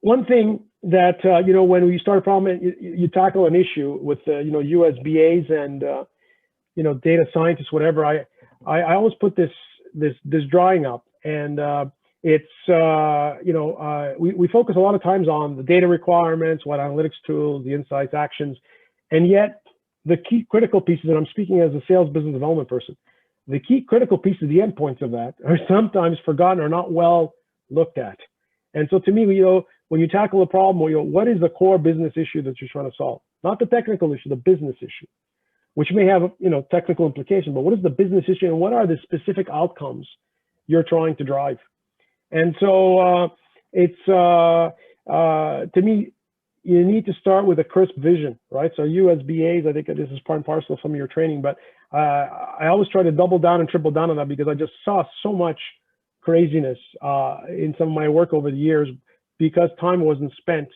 One thing that, you know, when we start a problem, you tackle an issue with, you know, USBAs and, you know, data scientists, whatever. I always put this drawing up, and it's, you know, we focus a lot of times on the data requirements, what analytics tools, the insights, actions, and yet the key critical pieces, and I'm speaking as a sales business development person, the key critical pieces, the endpoints of that, are sometimes forgotten or not well looked at. And so to me, you know, when you tackle a problem, you know, what is the core business issue that you're trying to solve? Not the technical issue, the business issue, which may have, you know, technical implication, but what is the business issue and what are the specific outcomes you're trying to drive? And so it's, to me, you need to start with a crisp vision, right? So USBAs, I think this is part and parcel of some of your training, but I always try to double down and triple down on that, because I just saw so much craziness in some of my work over the years because time wasn't spent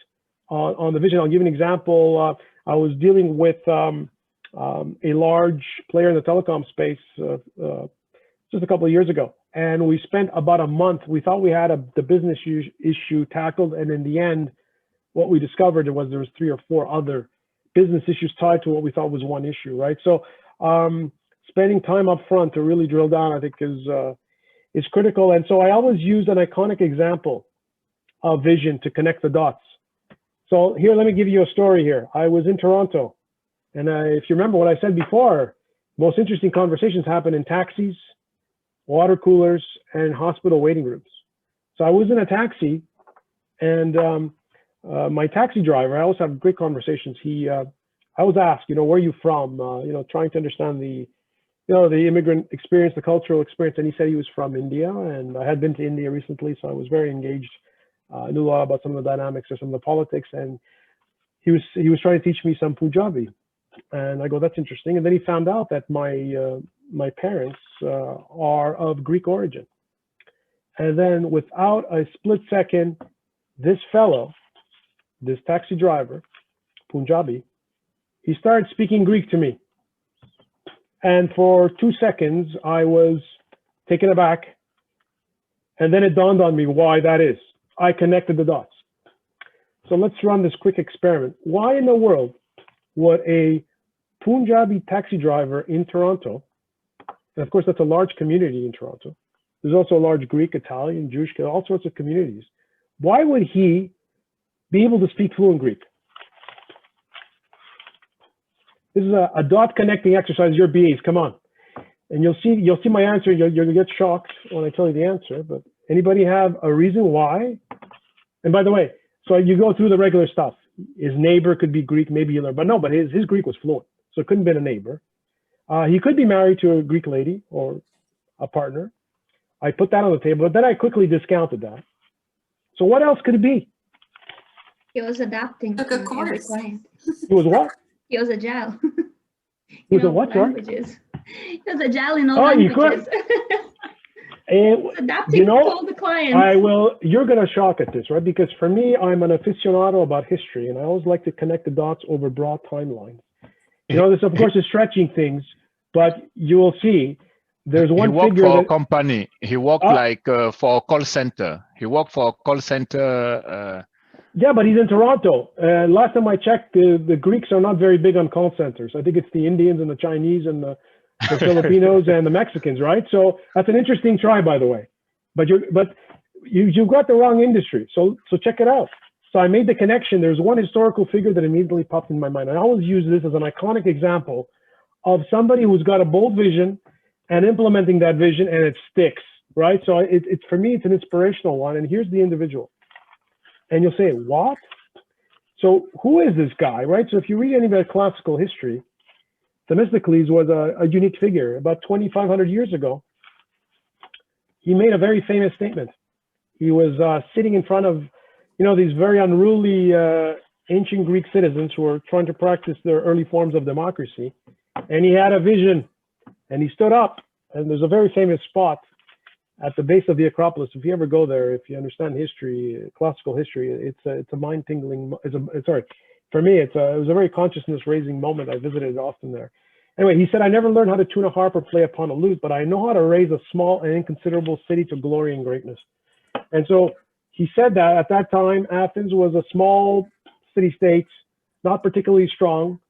on the vision. I'll give you an example. I was dealing with a large player in the telecom space just a couple of years ago, and we spent about a month. We thought we had the business issue tackled, and in the end, what we discovered was there was 3 or 4 other business issues tied to what we thought was one issue, right? So spending time up front to really drill down, I think, is critical. And so I always use an iconic example of vision to connect the dots. So here, let me give you a story here. I was in Toronto, and if you remember what I said before, most interesting conversations happen in taxis, water coolers, and hospital waiting rooms. So I was in a taxi, and my taxi driver, I always have great conversations. I was asked, you know, where are you from? You know, trying to understand the, you know, the immigrant experience, the cultural experience. And he said he was from India, and I had been to India recently, so I was very engaged. I knew a lot about some of the dynamics or some of the politics, and he was trying to teach me some Punjabi. And I go, that's interesting. And then he found out that my parents are of Greek origin. And then without a split second, this fellow, this taxi driver, Punjabi, he started speaking Greek to me. And for 2 seconds, I was taken aback. And then it dawned on me why that is. I connected the dots. So let's run this quick experiment. Why in the world would a Punjabi taxi driver in Toronto, and of course that's a large community in Toronto, there's also a large Greek, Italian, Jewish, all sorts of communities. Why would he be able to speak fluent Greek? This is a dot connecting exercise, your BAs, come on. And you'll see my answer, you'll get shocked when I tell you the answer, but anybody have a reason why? And by the way, so you go through the regular stuff. His neighbor could be Greek, maybe you learn, but no, but his Greek was fluent, so it couldn't have been a neighbor. He could be married to a Greek lady or a partner. I put that on the table, but then I quickly discounted that. So what else could it be? He was adapting Took a to every course. client. It was what? He was agile. He was a what, sorry? languages. He was agile in all Oh, you languages. Adapting You know, to all the clients. you're going to shock at this, right? Because for me, I'm an aficionado about history, and I always like to connect the dots over broad timelines. You know, this, of course, is stretching things, but you will see there's one he worked figure for that, a company. He worked like for a call center. He worked for a call center. yeah, but he's in Toronto. Last time I checked, the Greeks are not very big on call centers. I think it's the Indians and the Chinese and the Filipinos and the Mexicans, right? So that's an interesting try, by the way. But you've got the wrong industry. So check it out. So I made the connection. There's one historical figure that immediately popped in my mind. I always use this as an iconic example of somebody who's got a bold vision and implementing that vision, and it sticks, right? So it's for me, it's an inspirational one. And here's the individual. And you'll say, what? So who is this guy, right? So if you read any about classical history, Themistocles was a unique figure. About 2,500 years ago, he made a very famous statement. He was sitting in front of, you know, these very unruly ancient Greek citizens who were trying to practice their early forms of democracy. And he had a vision, and he stood up. And there's a very famous spot at the base of the Acropolis. If you ever go there, if you understand history, classical history, it's a mind-tingling. Sorry, for me, it was a very consciousness-raising moment. I visited often there. Anyway, he said, "I never learned how to tune a harp or play upon a lute, but I know how to raise a small and inconsiderable city to glory and greatness." And so he said that at that time, Athens was a small city-state, not particularly strong.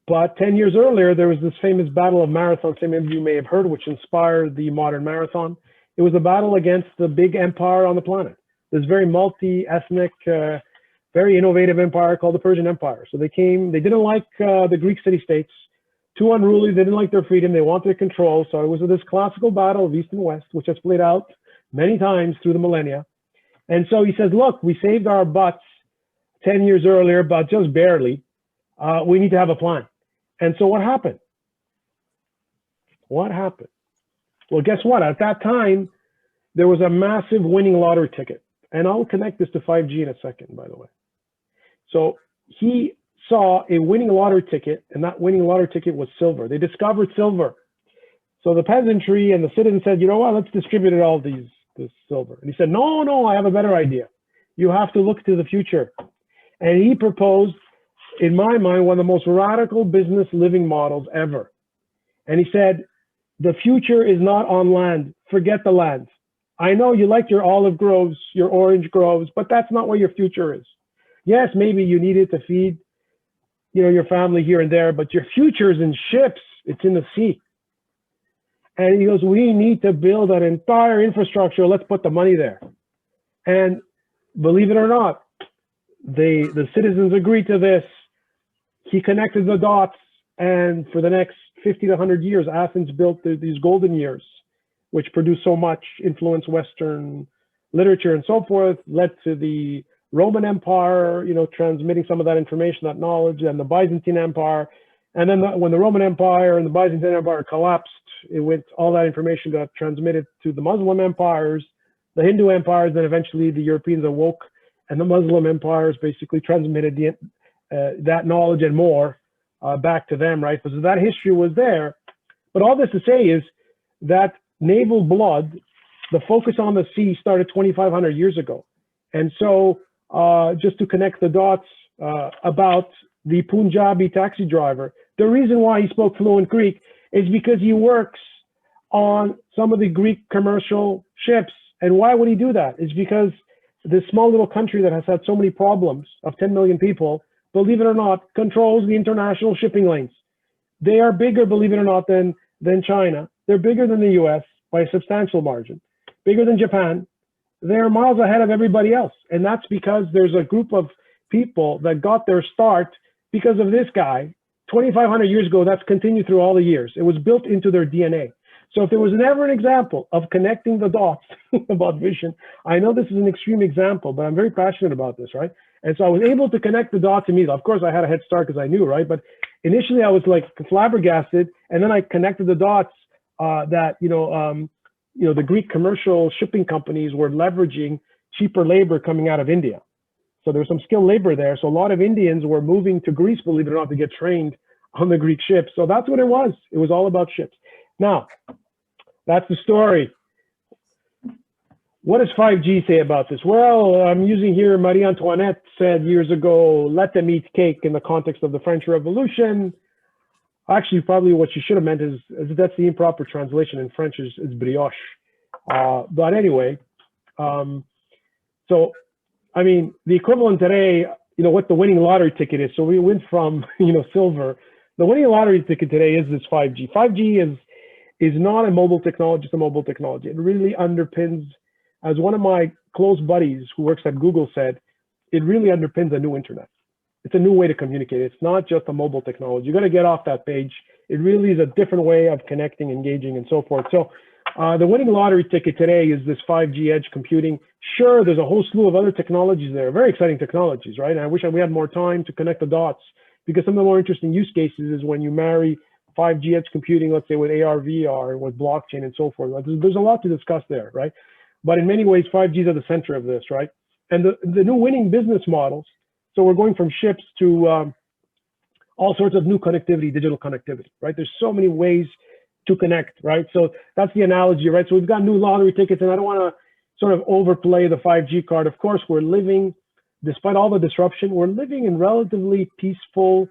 But 10 years earlier, there was this famous Battle of Marathon, some of you may have heard, which inspired the modern marathon. It was a battle against the big empire on the planet. This very multi-ethnic, very innovative empire called the Persian Empire. So they didn't like the Greek city-states, too unruly, they didn't like their freedom, they wanted control. So it was this classical battle of East and West, which has played out many times through the millennia. And so he says, look, we saved our butts 10 years earlier, but just barely. We need to have a plan. And so what happened? What happened? Well, guess what? At that time, there was a massive winning lottery ticket. And I'll connect this to 5G in a second, by the way. So he saw a winning lottery ticket, and that winning lottery ticket was silver. They discovered silver. So the peasantry and the citizens said, you know what, let's distribute all this silver. And he said, no, I have a better idea. You have to look to the future. And he proposed, in my mind, one of the most radical business living models ever. And he said, the future is not on land. Forget the land. I know you like your olive groves, your orange groves, but that's not where your future is. Yes, maybe you need it to feed, you know, your family here and there, but your future is in ships. It's in the sea. And he goes, we need to build an entire infrastructure. Let's put the money there. And believe it or not, the citizens agreed to this. He connected the dots, and for the next 50 to 100 years, Athens built these golden years, which produced so much, influenced Western literature and so forth, led to the Roman Empire, you know, transmitting some of that information, that knowledge, and the Byzantine Empire. And then when the Roman Empire and the Byzantine Empire collapsed, all that information got transmitted to the Muslim empires, the Hindu empires, and eventually the Europeans awoke, and the Muslim empires basically transmitted that knowledge and more back to them, right? So that history was there. But all this to say is that naval blood, the focus on the sea started 2,500 years ago. And so just to connect the dots about the Punjabi taxi driver, the reason why he spoke fluent Greek is because he works on some of the Greek commercial ships. And why would he do that? It's because this small little country that has had so many problems of 10 million people, believe it or not, controls the international shipping lanes. They are bigger, believe it or not, than China. They're bigger than the US by a substantial margin, bigger than Japan. They're miles ahead of everybody else. And that's because there's a group of people that got their start because of this guy 2,500 years ago. That's continued through all the years. It was built into their DNA. So if there was never an example of connecting the dots about vision, I know this is an extreme example, but I'm very passionate about this, right? And so I was able to connect the dots immediately. Of course, I had a head start because I knew, right? But initially I was like flabbergasted, and then I connected the dots that, the Greek commercial shipping companies were leveraging cheaper labor coming out of India. So there was some skilled labor there. So a lot of Indians were moving to Greece, believe it or not, to get trained on the Greek ships. So that's what it was. It was all about ships. Now, that's the story. What does 5G say about this? Well, I'm using here, Marie Antoinette said years ago, let them eat cake in the context of the French Revolution. Actually, probably what she should have meant is that's the improper translation in French is brioche. But anyway, so, I mean, the equivalent today, you know, what the winning lottery ticket is. So we went from, you know, silver. The winning lottery ticket today is this 5G. 5G is not a mobile technology, it's a mobile technology. It really underpins, as one of my close buddies who works at Google said, it really underpins a new internet. It's a new way to communicate. It's not just a mobile technology. You got to get off that page. It really is a different way of connecting, engaging, and so forth. So the winning lottery ticket today is this 5G edge computing. Sure, there's a whole slew of other technologies there, very exciting technologies, right? And I wish we had more time to connect the dots, because some of the more interesting use cases is when you marry 5G edge computing, let's say with AR, VR, with blockchain and so forth. There's a lot to discuss there, right? But in many ways, 5G is at the center of this, right? And the new winning business models, so we're going from ships to all sorts of new connectivity, digital connectivity, right? There's so many ways to connect, right? So that's the analogy, right? So we've got new lottery tickets, and I don't want to sort of overplay the 5G card. Of course, we're living, despite all the disruption, we're living in relatively peaceful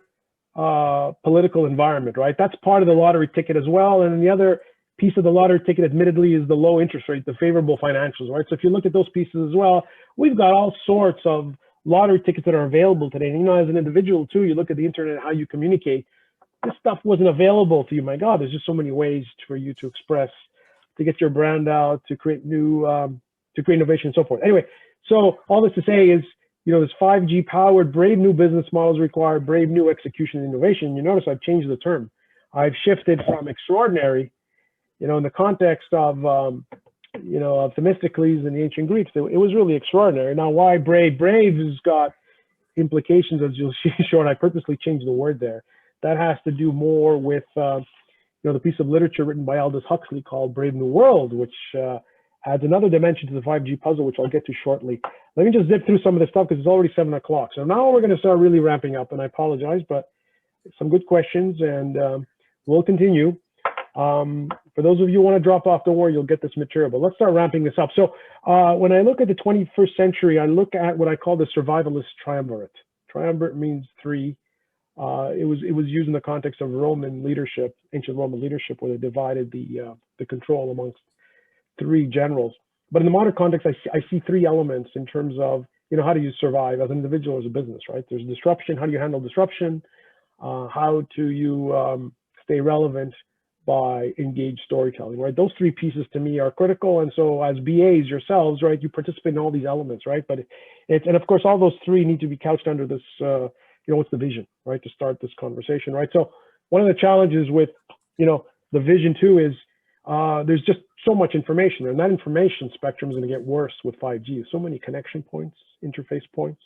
political environment, right? That's part of the lottery ticket as well. And the other piece of the lottery ticket, admittedly, is the low interest rate, the favorable financials, right? So if you look at those pieces as well, we've got all sorts of lottery tickets that are available today. And, you know, as an individual too, you look at the internet, how you communicate, this stuff wasn't available to you. My God, there's just so many ways for you to express, to get your brand out, to create new, to create innovation and so forth. Anyway, so all this to say is, you know, this 5G powered, brave new business models require brave new execution and innovation. You notice I've changed the term. I've shifted from extraordinary, you know, in the context of, you know, of Themistocles and the ancient Greeks, it was really extraordinary. Now, why brave? Brave has got implications, as you'll see short. I purposely changed the word there. That has to do more with, you know, the piece of literature written by Aldous Huxley called Brave New World, which adds another dimension to the 5G puzzle, which I'll get to shortly. Let me just zip through some of this stuff because it's already 7 o'clock. So now we're going to start really ramping up, and I apologize, but some good questions, and we'll continue. For those of you who want to drop off, don't worry, you'll get this material, but let's start ramping this up. So when I look at the 21st century, I look at what I call the survivalist triumvirate. Triumvirate means three. It was used in the context of Roman leadership, ancient Roman leadership, where they divided the control amongst three generals. But in the modern context, I see three elements in terms of, you know, how do you survive as an individual, as a business, right? There's disruption. How do you handle disruption? How do you stay relevant by engaged storytelling, right? Those three pieces to me are critical. And so as BAs yourselves, right, you participate in all these elements, right? But and of course, all those three need to be couched under this, you know, what's the vision, right? To start this conversation, right? So one of the challenges with, you know, the vision too is there's just so much information, and that information spectrum is going to get worse with 5G. So many connection points, interface points.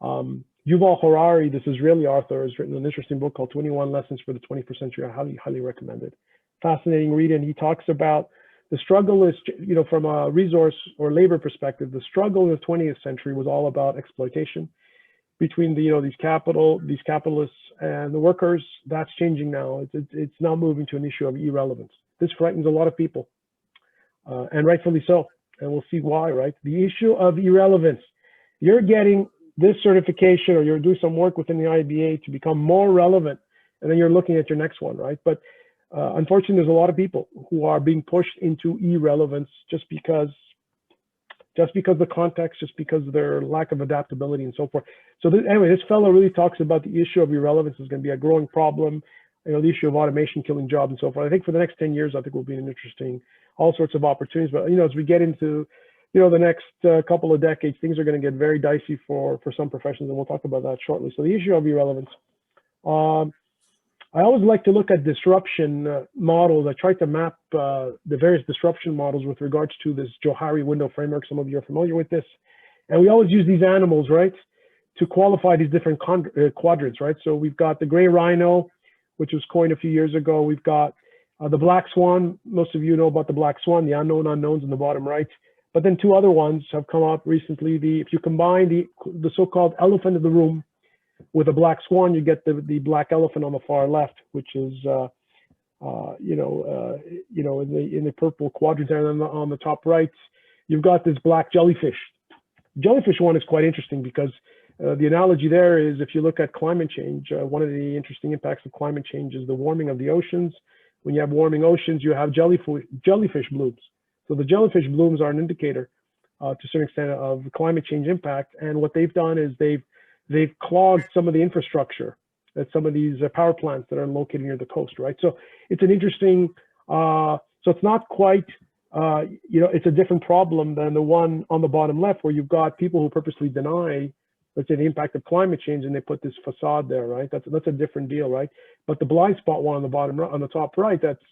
Yuval Harari, this Israeli author, has written an interesting book called 21 Lessons for the 21st Century. I highly recommend it. Fascinating read, and he talks about the struggle is, you know, from a resource or labor perspective, the struggle in the 20th century was all about exploitation between the, you know, these capitalists and the workers. That's changing now. It's now moving to an issue of irrelevance. This frightens a lot of people, and rightfully so. And we'll see why, right? The issue of irrelevance. You're getting this certification, or you're doing some work within the IIBA to become more relevant, and then you're looking at your next one, right? But unfortunately, there's a lot of people who are being pushed into irrelevance just because the context, just because of their lack of adaptability and so forth. So anyway, this fellow really talks about the issue of irrelevance is going to be a growing problem. You know, the issue of automation killing jobs and so forth. I think for the next 10 years, I think will be an interesting, all sorts of opportunities. But, you know, as we get into, you know, the next couple of decades, things are going to get very dicey for some professions, and we'll talk about that shortly. So the issue of irrelevance. I always like to look at disruption models. I try to map the various disruption models with regards to this Johari window framework. Some of you are familiar with this. And we always use these animals, right, to qualify these different quadrants, right? So we've got the gray rhino, which was coined a few years ago. We've got the black swan. Most of you know about the black swan, the unknown unknowns in the bottom right. But then two other ones have come up recently. If you combine the so-called elephant in the room with a black swan, you get the black elephant on the far left, which is in the purple quadrant there, and on the top right, you've got this black jellyfish. Jellyfish one is quite interesting because the analogy there is, if you look at climate change, one of the interesting impacts of climate change is the warming of the oceans. When you have warming oceans, you have jellyfish blooms. So the jellyfish blooms are an indicator to a certain extent of climate change impact. And what they've done is they've clogged some of the infrastructure at some of these power plants that are located near the coast, right? So it's an interesting, so it's not quite, it's a different problem than the one on the bottom left, where you've got people who purposely deny, let's say, the impact of climate change, and they put this facade there, right? That's a different deal, right? But the blind spot one on the bottom, on the top right, that's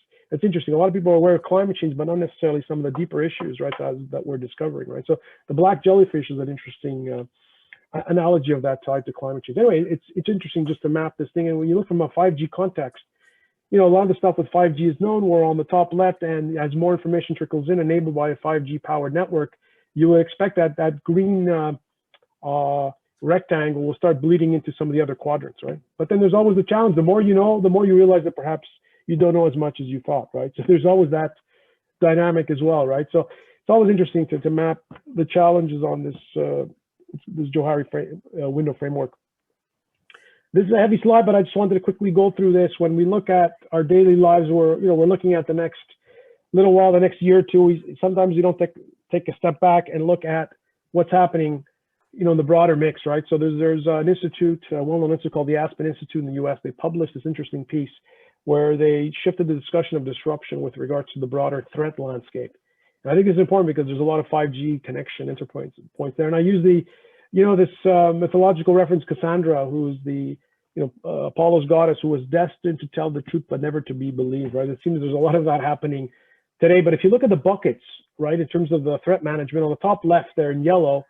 interesting. A lot of people are aware of climate change, but not necessarily some of the deeper issues, right, that we're discovering, right? So the black jellyfish is an interesting analogy of that tied to climate change. Anyway, it's interesting just to map this thing. And when you look from a 5G context, a lot of the stuff with 5G is known. We're on the top left, and as more information trickles in, enabled by a 5G powered network, you would expect that green rectangle will start bleeding into some of the other quadrants, right? But then there's always the challenge. The more you know, the more you realize that perhaps you don't know as much as you thought, right? So there's always that dynamic as well, right? So it's always interesting to map the challenges on this Johari window framework. This is a heavy slide, but I just wanted to quickly go through this. When we look at our daily lives, we're looking at the next little while, the next year or two. Sometimes you don't take a step back and look at what's happening, in the broader mix, right? So there's an institute, a well-known institute called the Aspen Institute in the U.S. They published this interesting piece where they shifted the discussion of disruption with regards to the broader threat landscape. And I think it's important because there's a lot of 5G connection interpoints there. And I use this mythological reference, Cassandra, who's the Apollo's goddess, who was destined to tell the truth but never to be believed, right? It seems there's a lot of that happening today. But if you look at the buckets, right, in terms of the threat management, on the top left there in yellow,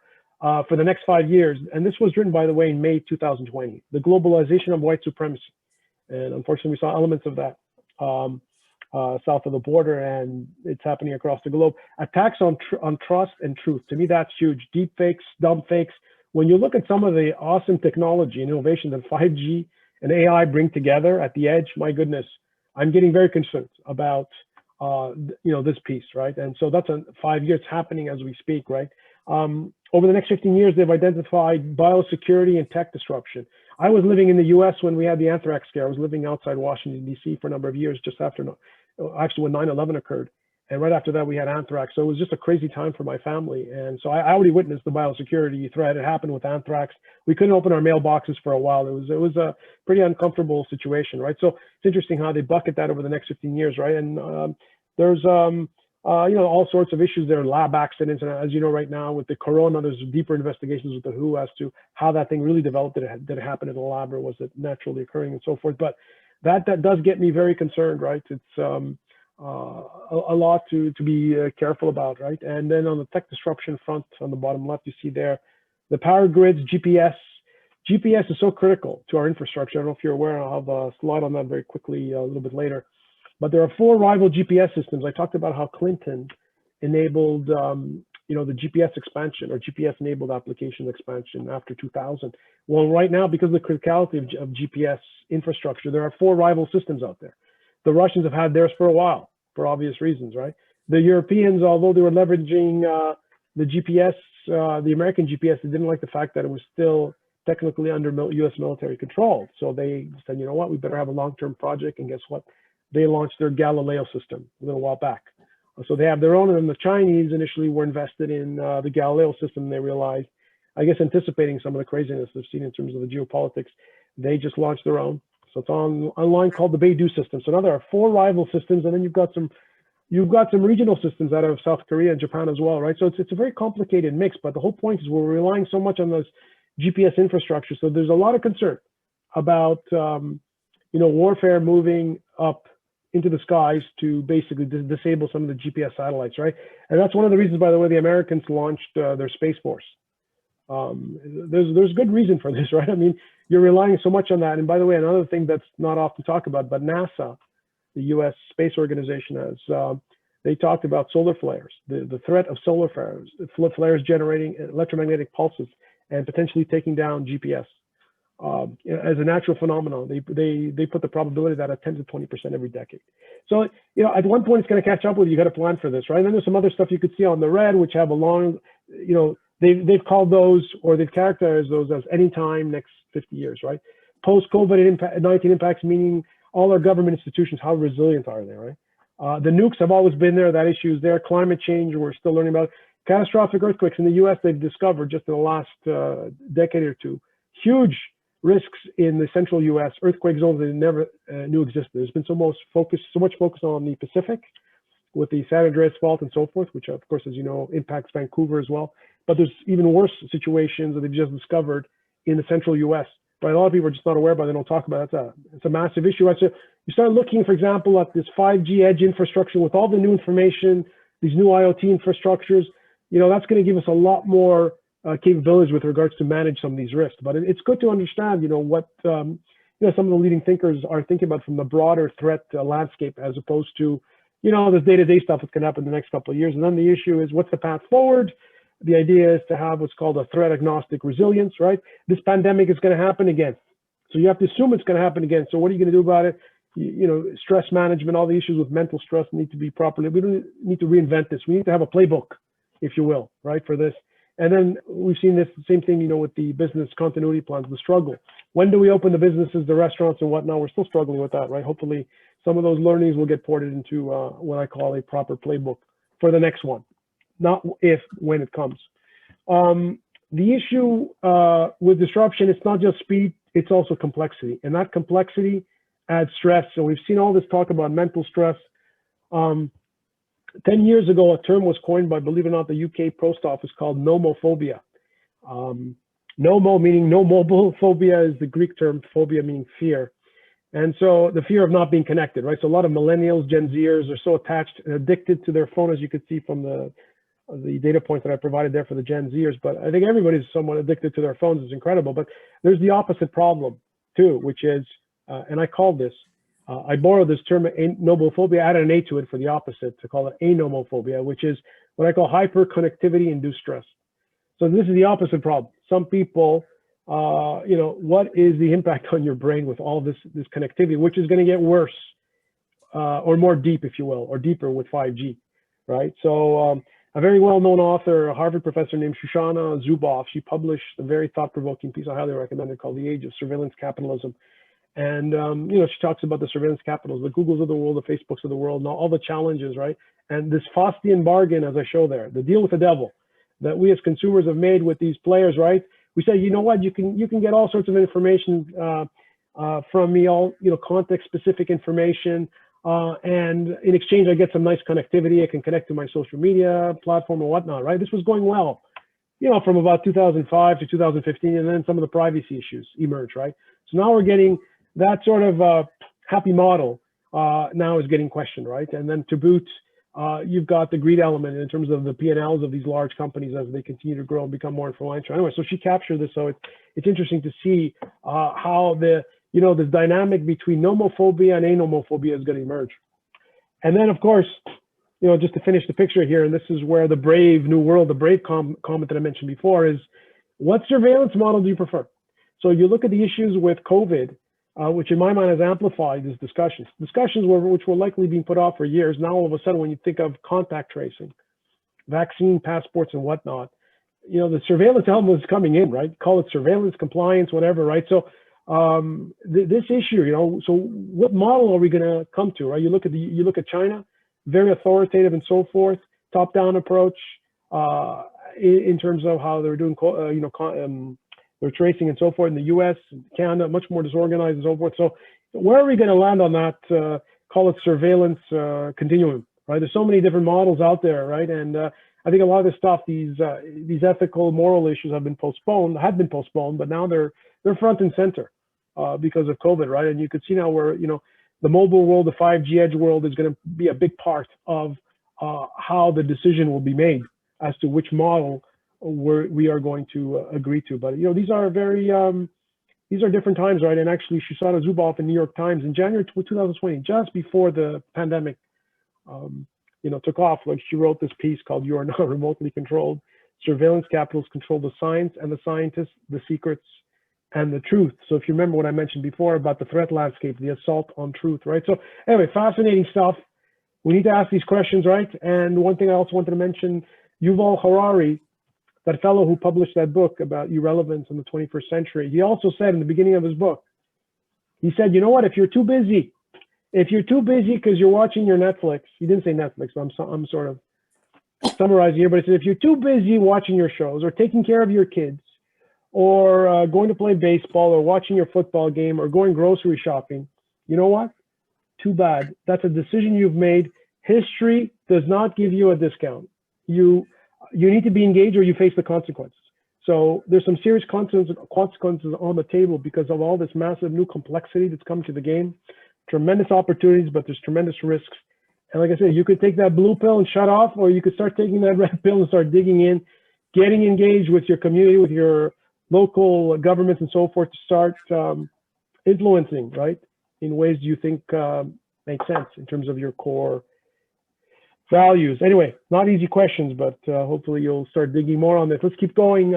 for the next 5 years, and this was written, by the way, in May 2020, the globalization of white supremacy. And unfortunately, we saw elements of that south of the border, and it's happening across the globe. Attacks on trust and truth. To me, that's huge. Deep fakes, dumb fakes. When you look at some of the awesome technology and innovation that 5G and AI bring together at the edge, my goodness, I'm getting very concerned about this piece, right? And so that's 5 years happening as we speak, right? Over the next 15 years, they've identified biosecurity and tech disruption. I was living in the US when we had the anthrax scare. I was living outside Washington, DC for a number of years, just after, actually when 9/11 occurred. And right after that, we had anthrax. So it was just a crazy time for my family. And so I already witnessed the biosecurity threat. It happened with anthrax. We couldn't open our mailboxes for a while. It was a pretty uncomfortable situation, right? So it's interesting how they bucket that over the next 15 years, right? And there's all sorts of issues there, lab accidents. And as you know, right now with the corona, there's deeper investigations with the WHO as to how that thing really developed. Did it happen in a lab, or was it naturally occurring, and so forth? But that does get me very concerned, right? It's a lot to be careful about, right? And then on the tech disruption front, on the bottom left, you see there, the power grids, GPS. GPS is so critical to our infrastructure. I don't know if you're aware. I'll have a slide on that very quickly a little bit later. But there are 4 rival GPS systems. I talked about how Clinton enabled, the GPS expansion, or GPS-enabled application expansion after 2000. Well, right now, because of the criticality of GPS infrastructure, there are 4 rival systems out there. The Russians have had theirs for a while, for obvious reasons, right? The Europeans, although they were leveraging the GPS, the American GPS, they didn't like the fact that it was still technically under US military control. So they said, you know what, we better have a long-term project. And guess what? They launched their Galileo system a little while back. So they have their own, and then the Chinese initially were invested in the Galileo system. They realized, I guess, anticipating some of the craziness they've seen in terms of the geopolitics, they just launched their own. So it's online called the Beidou system. So now there are 4 rival systems, and then you've got some regional systems out of South Korea and Japan as well, right? So it's a very complicated mix, but the whole point is we're relying so much on those GPS infrastructure. So there's a lot of concern about warfare moving up into the skies to basically disable some of the GPS satellites, right? And that's one of the reasons, by the way, the Americans launched their Space Force. There's good reason for this, right? I mean, you're relying so much on that. And by the way, another thing that's not often talked about, but NASA, the U.S. space organization, has they talked about solar flares, the threat of solar flares generating electromagnetic pulses and potentially taking down GPS. As a natural phenomenon, they put the probability that at 10 to 20% every decade. So, at one point it's going to catch up with you. You got to plan for this, right? And then there's some other stuff you could see on the red, which have a long, they've called those, or they've characterized those as anytime next 50 years, right? Post-COVID-19 impacts, meaning all our government institutions, how resilient are they, right? The nukes have always been there. That issue is there. Climate change, we're still learning about. Catastrophic earthquakes in the U.S., they've discovered just in the last decade or two, huge risks in the central U.S., earthquake zones they never knew existed. There's been so much focus on the Pacific with the San Andreas Fault and so forth, which of course, as you know, impacts Vancouver as well. But there's even worse situations that they've just discovered in the central U.S. Right? A lot of people are just not aware about it. They don't talk about it. It's a massive issue. Right? So you start looking, for example, at this 5G edge infrastructure with all the new information, these new IoT infrastructures. That's going to give us a lot more capabilities with regards to manage some of these risks. But it's good to understand, what some of the leading thinkers are thinking about from the broader threat landscape, as opposed to, this day-to-day stuff that's going to happen in the next couple of years. And then the issue is, what's the path forward? The idea is to have what's called a threat agnostic resilience, right? This pandemic is going to happen again. So you have to assume it's going to happen again. So what are you going to do about it? Stress management, all the issues with mental stress need to be properly, we don't need to reinvent this. We need to have a playbook, if you will, right, for this. And then we've seen this same thing, with the business continuity plans, the struggle. When do we open the businesses, the restaurants and whatnot? We're still struggling with that, right? Hopefully some of those learnings will get ported into what I call a proper playbook for the next one, not if, when it comes. The issue with disruption, it's not just speed, it's also complexity. And that complexity adds stress. So we've seen all this talk about mental stress. 10 years ago, a term was coined by, believe it or not, the UK Post Office called nomophobia. Nomo meaning no mobile, phobia is the Greek term, phobia meaning fear. And so the fear of not being connected, right? So a lot of millennials, Gen Zers are so attached and addicted to their phone, as you could see from the data points that I provided there for the Gen Zers. But I think everybody's somewhat addicted to their phones. It's incredible. But there's the opposite problem too, which is, and I call this, I borrowed this term, nomophobia, added an A to it for the opposite, to call it anomophobia, which is what I call hyperconnectivity induced stress. So this is the opposite problem. Some people, what is the impact on your brain with all this connectivity, which is going to get worse or more deep, if you will, or deeper with 5G, right? So a very well-known author, a Harvard professor named Shoshana Zuboff, she published a very thought-provoking piece I highly recommend it called The Age of Surveillance Capitalism. And, she talks about the surveillance capitals, the Googles of the world, the Facebooks of the world, and all the challenges, right? And this Faustian bargain, as I show there, the deal with the devil that we as consumers have made with these players, right? We say, you know what, you can get all sorts of information from me, all, context-specific information. And in exchange, I get some nice connectivity. I can connect to my social media platform or whatnot, right? This was going well, from about 2005 to 2015, and then some of the privacy issues emerged, right? So now we're getting that sort of happy model now is getting questioned, right? And then to boot, you've got the greed element in terms of the P&Ls of these large companies as they continue to grow and become more influential. Anyway, so she captured this. So it's interesting to see how this dynamic between nomophobia and anomophobia is going to emerge. And then, of course, just to finish the picture here, and this is where the brave new world, the brave comment that I mentioned before is, what surveillance model do you prefer? So you look at the issues with COVID, which in my mind has amplified these discussions. Discussions which were likely being put off for years. Now all of a sudden, when you think of contact tracing, vaccine passports and whatnot, the surveillance element is coming in, right? Call it surveillance, compliance, whatever, right? So this issue, so what model are we going to come to, right? You look at China, very authoritative and so forth, top-down approach in terms of how they're doing, they're tracing and so forth. In the U.S., Canada, much more disorganized and so forth. So where are we going to land on that, call it surveillance continuum, right? There's so many different models out there, right? And I think a lot of this stuff, these ethical, moral issues have been postponed, but now they're front and center because of COVID, right? And you could see now where, the mobile world, the 5G edge world is going to be a big part of how the decision will be made as to which model we are going to agree to. But these are different times, right? And actually, Shoshana Zuboff in New York Times in January 2020, just before the pandemic, took off. Like she wrote this piece called "You Are Not Remotely Controlled: Surveillance Capitals Control the Science and the Scientists, the Secrets and the Truth." So if you remember what I mentioned before about the threat landscape, the assault on truth, right? So anyway, fascinating stuff. We need to ask these questions, right? And one thing I also wanted to mention, Yuval Harari, that fellow who published that book about irrelevance in the 21st century, he also said in the beginning of his book, he said, you know what, if you're too busy because you're watching your Netflix, he didn't say Netflix, but I'm sort of summarizing here, but he said, if you're too busy watching your shows or taking care of your kids or going to play baseball or watching your football game or going grocery shopping, you know what? Too bad. That's a decision you've made. History does not give you a discount. You need to be engaged or you face the consequences. So there's some serious consequences on the table because of all this massive new complexity that's come to the game. Tremendous opportunities, but there's tremendous risks. And like I said, you could take that blue pill and shut off, or you could start taking that red pill and start digging in, getting engaged with your community, with your local governments and so forth to start influencing, right, in ways you think make sense in terms of your core values. Anyway, not easy questions, but hopefully you'll start digging more on this. Let's keep going.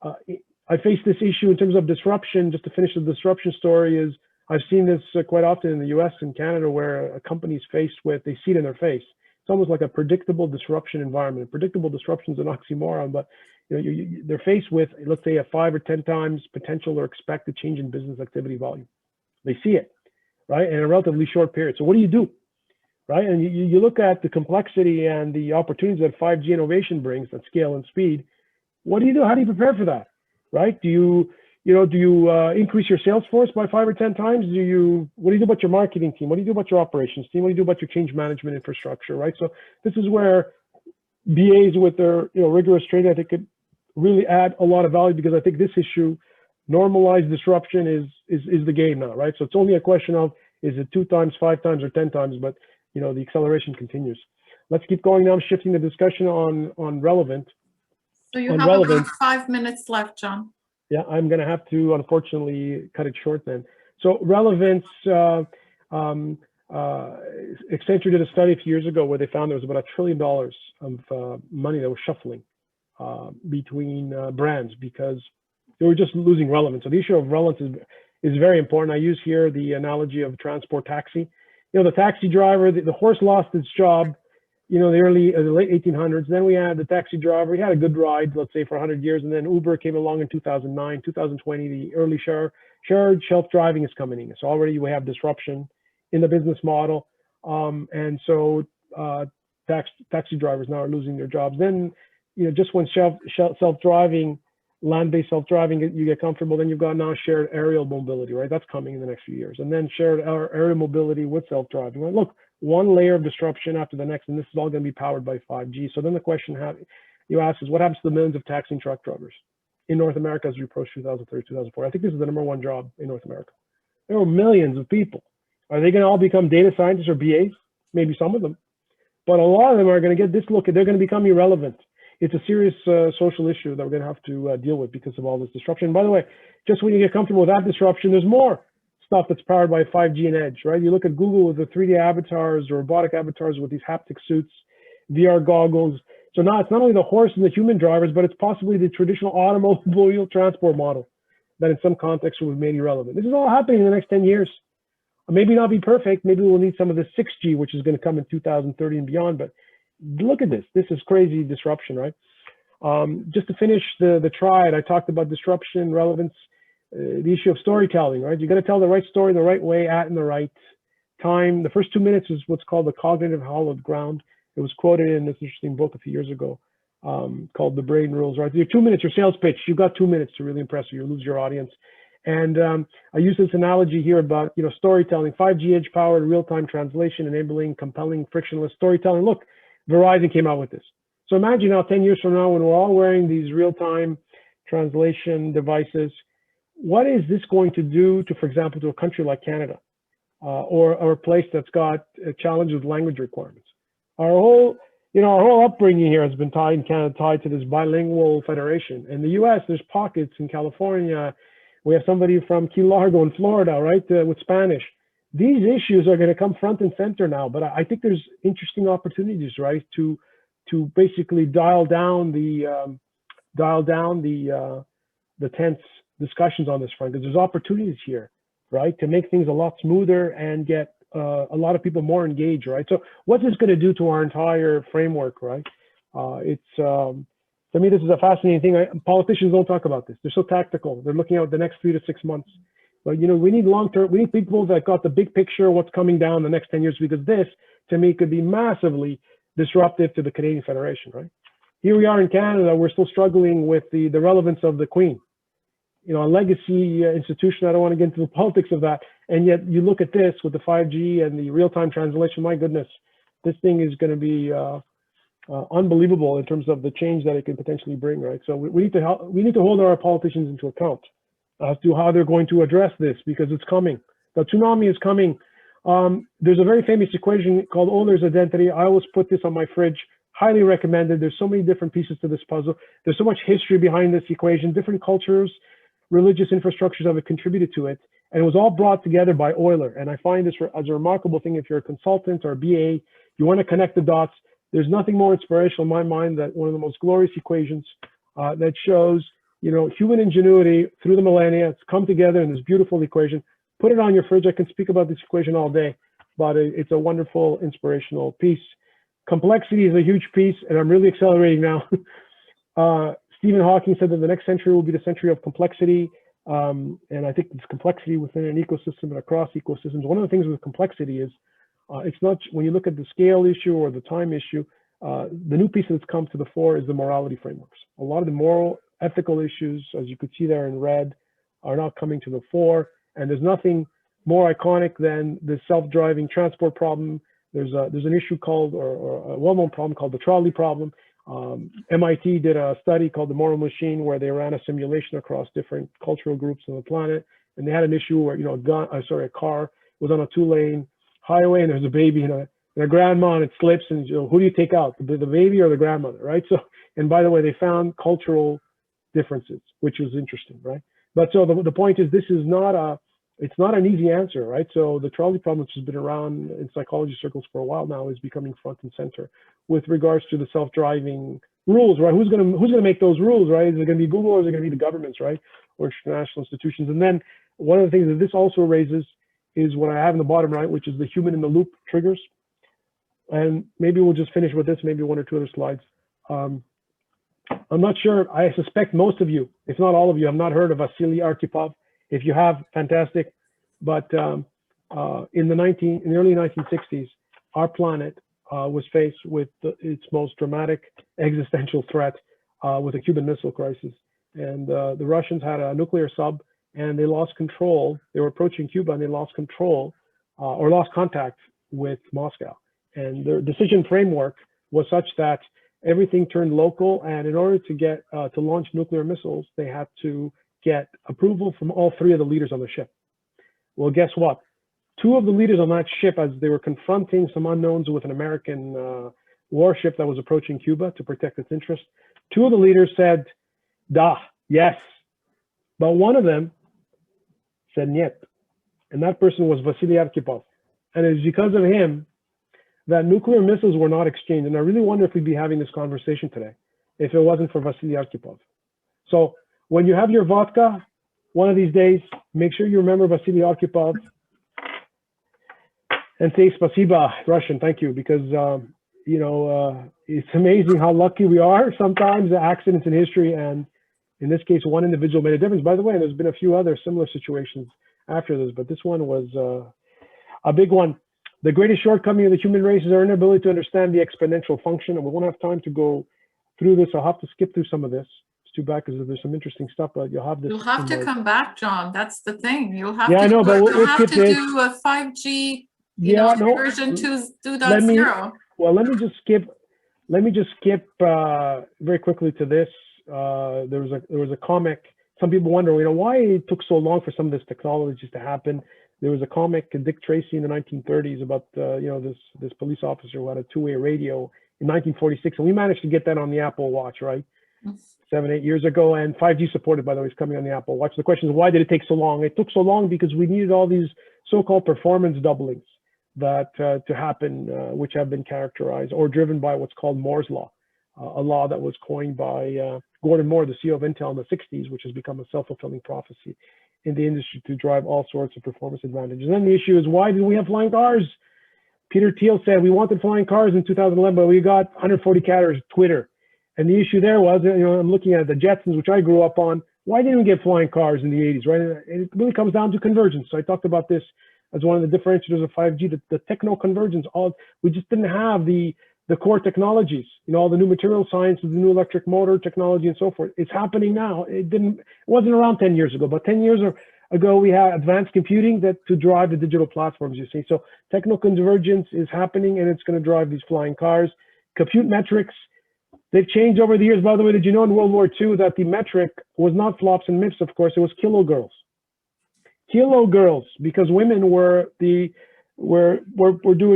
I face this issue in terms of disruption. Just to finish the disruption story is I've seen this quite often in the US and Canada where a company is faced with, they see it in their face. It's almost like a predictable disruption environment. Predictable disruption is an oxymoron, but they're faced with, let's say, a 5 or 10 times potential or expected change in business activity volume. They see it, right, in a relatively short period. So what do? Right? And you look at the complexity and the opportunities that 5G innovation brings at scale and speed. What do you do? How do you prepare for that? Right? Do you increase your sales force by 5 or 10 times? What do you do about your marketing team? What do you do about your operations team? What do you do about your change management infrastructure? Right? So this is where BAs with their rigorous training, I think, could really add a lot of value because I think this issue, normalized disruption, is the game now, right? So it's only a question of is it 2 times, 5 times, or 10 times, but the acceleration continues. Let's keep going now. I'm shifting the discussion on relevant. So you have about 5 minutes left, John. Yeah, I'm going to have to, unfortunately, cut it short then. So relevance, Accenture did a study a few years ago where they found there was about $1 trillion of money that was shuffling between brands because they were just losing relevance. So the issue of relevance is very important. I use here the analogy of transport taxi. The taxi driver, the horse lost its job, the late 1800s. Then we had the taxi driver. He had a good ride, let's say, for 100 years. And then Uber came along in 2009, 2020, the early shared self-driving is coming in. So already we have disruption in the business model. And so taxi drivers now are losing their jobs. Then, just when self-driving, land-based self-driving, you get comfortable, then you've got now shared aerial mobility, right? That's coming in the next few years. And then shared aerial mobility with self-driving. Right? Look, one layer of disruption after the next, and this is all going to be powered by 5G. So then the question you ask is, what happens to the millions of taxi and truck drivers in North America as we approach 2030, 2040? I think this is the #1 job in North America. There are millions of people. Are they going to all become data scientists or BAs? Maybe some of them. But a lot of them are going to get this look, they're going to become irrelevant. It's a serious social issue that we're going to have to deal with because of all this disruption. And by the way, just when you get comfortable with that disruption, there's more stuff that's powered by 5G and edge, right? You look at Google with the 3D avatars or robotic avatars with these haptic suits, VR goggles. So now it's not only the horse and the human drivers, but it's possibly the traditional automobile transport model that in some contexts was made irrelevant. This is all happening in the next 10 years. Maybe not be perfect. Maybe we'll need some of the 6G, which is going to come in 2030 and beyond. But look at this. This is crazy disruption, right? Just to finish the triad, I talked about disruption, relevance, the issue of storytelling, right? You got to tell the right story the right way in the right time. The first 2 minutes is what's called the cognitive hallowed ground. It was quoted in this interesting book a few years ago called The Brain Rules, right? Your 2 minutes, your sales pitch, you've got 2 minutes to really impress you, lose your audience. And I use this analogy here about, storytelling, 5G edge powered real-time translation, enabling compelling, frictionless storytelling. Look, Verizon came out with this. So imagine now 10 years from now when we're all wearing these real-time translation devices, what is this going to do to, for example, to a country like Canada or a place that's got a challenge with language requirements? Our whole upbringing here has been tied in Canada, tied to this bilingual federation. In the US, there's pockets in California. We have somebody from Key Largo in Florida, right, with Spanish. these issues are going to come front and center now. But I think there's interesting opportunities, right, to basically dial down the tense discussions on this front, because there's opportunities here, right, to make things a lot smoother and get a lot of people more engaged, right? So what's this going to do to our entire framework, right? To me, this is a fascinating thing. Politicians don't talk about this. They're so tactical. They're looking out the next 3 to 6 months. But, you know, we need long-term, we need people that got the big picture, what's coming down the next 10 years, because this, to me, could be massively disruptive to the Canadian Federation, right? Here we are in Canada, we're still struggling with the relevance of the Queen. You know, a legacy institution, I don't want to get into the politics of that. And yet you look at this with the 5G and the real-time translation, my goodness, this thing is going to be unbelievable in terms of the change that it can potentially bring, right? So we need to hold our politicians into account as to how they're going to address this, because it's coming. The tsunami is coming. There's a very famous equation called owner's identity. I always put this on my fridge. Highly recommended. There's so many different pieces to this puzzle. There's so much history behind this equation. Different cultures, religious infrastructures have contributed to it. And it was all brought together by Euler. And I find this as a remarkable thing. If you're a consultant or a BA, you want to connect the dots. There's nothing more inspirational in my mind than one of the most glorious equations that shows, you know, human ingenuity through the millennia. It's come together in this beautiful equation. Put it on your fridge. I can speak about this equation all day, but it's a wonderful, inspirational piece. Complexity is a huge piece, and I'm really accelerating now. Stephen Hawking said that the next century will be the century of complexity. And I think it's complexity within an ecosystem and across ecosystems. One of the things with complexity is it's not, when you look at the scale issue or the time issue, the new piece that's come to the fore is the morality frameworks. A lot of the moral, ethical issues, as you could see there in red, are now coming to the fore. And there's nothing more iconic than the self-driving transport problem. There's an issue called, or a well-known problem called the trolley problem. MIT did a study called the moral machine, where they ran a simulation across different cultural groups on the planet, and they had an issue where, you know, a car was on a 2-lane highway, and there's a baby and a grandma, and it slips, and, you know, who do you take out, the baby or the grandmother, right? So, and by the way, they found cultural differences, which was interesting, right? But so the point is, this is not it's not an easy answer, right? So the trolley problem, which has been around in psychology circles for a while now, is becoming front and center with regards to the self-driving rules, right? Who's gonna make those rules, right? Is it gonna be Google, or is it gonna be the governments, right? Or international institutions? And then one of the things that this also raises is what I have in the bottom right, which is the human in the loop triggers. And maybe we'll just finish with this, maybe 1 or 2 other slides. I'm not sure, I suspect most of you, if not all of you, have not heard of Vasily Arkhipov. If you have, fantastic. But in the early 1960s, our planet was faced with its most dramatic existential threat with a Cuban Missile Crisis. And the Russians had a nuclear sub, and they lost control. They were approaching Cuba, and they lost control or lost contact with Moscow. And their decision framework was such that everything turned local. And in order to get to launch nuclear missiles, they had to get approval from all 3 of the leaders on the ship. Well, guess what? 2 of the leaders on that ship, as they were confronting some unknowns with an American warship that was approaching Cuba to protect its interests, 2 of the leaders said, "Da, yes." But one of them said, "Niet." And that person was Vasily Arkhipov. And it's because of him that nuclear missiles were not exchanged. And I really wonder if we'd be having this conversation today if it wasn't for Vasily Arkhipov. So when you have your vodka, one of these days, make sure you remember Vasily Arkhipov and say spasiba, Russian, thank you, because you know, it's amazing how lucky we are. Sometimes the accidents in history, and in this case, one individual made a difference. By the way, there's been a few other similar situations after this, but this one was a big one. The greatest shortcoming of the human race is our inability to understand the exponential function, and we won't have time to go through this. I'll have to skip through some of this. Too bad, because there's some interesting stuff, but you'll have this. You'll have to come back, John. That's the thing. You'll have I know, but we'll skip this. Do a 5G, version 2.0. Well, let me just skip very quickly to this. There was a comic. Some people wonder, you know, why it took so long for some of this technologies to happen. There was a comic, Dick Tracy, in the 1930s about you know, this police officer who had a 2-way radio in 1946, and we managed to get that on the Apple Watch, right? 7, 8 years ago, and 5G supported, by the way, is coming on the Apple Watch. The question is, why did it take so long? It took so long because we needed all these so-called performance doublings that to happen, which have been characterized or driven by what's called Moore's law, a law that was coined by Gordon Moore, the CEO of Intel in the 60s, which has become a self-fulfilling prophecy in the industry to drive all sorts of performance advantages. And then the issue is, why do we have flying cars? Peter Thiel said we wanted flying cars in 2011, but we got 140 characters Twitter. And the issue there was, I'm looking at the Jetsons, which I grew up on. Why didn't we get flying cars in the 80s, right? And it really comes down to convergence. So I talked about this as one of the differentiators of 5G, the techno convergence. We just didn't have the core technologies, all the new material sciences, the new electric motor technology and so forth. It's happening now. It wasn't around 10 years ago, but 10 years ago, we had advanced computing to drive the digital platforms, you see. So techno convergence is happening, and it's going to drive these flying cars. Compute metrics, they've changed over the years. By the way, did you know in World War II that the metric was not flops and MIPS, of course, it was kilogirls. Kilogirls, because women were doing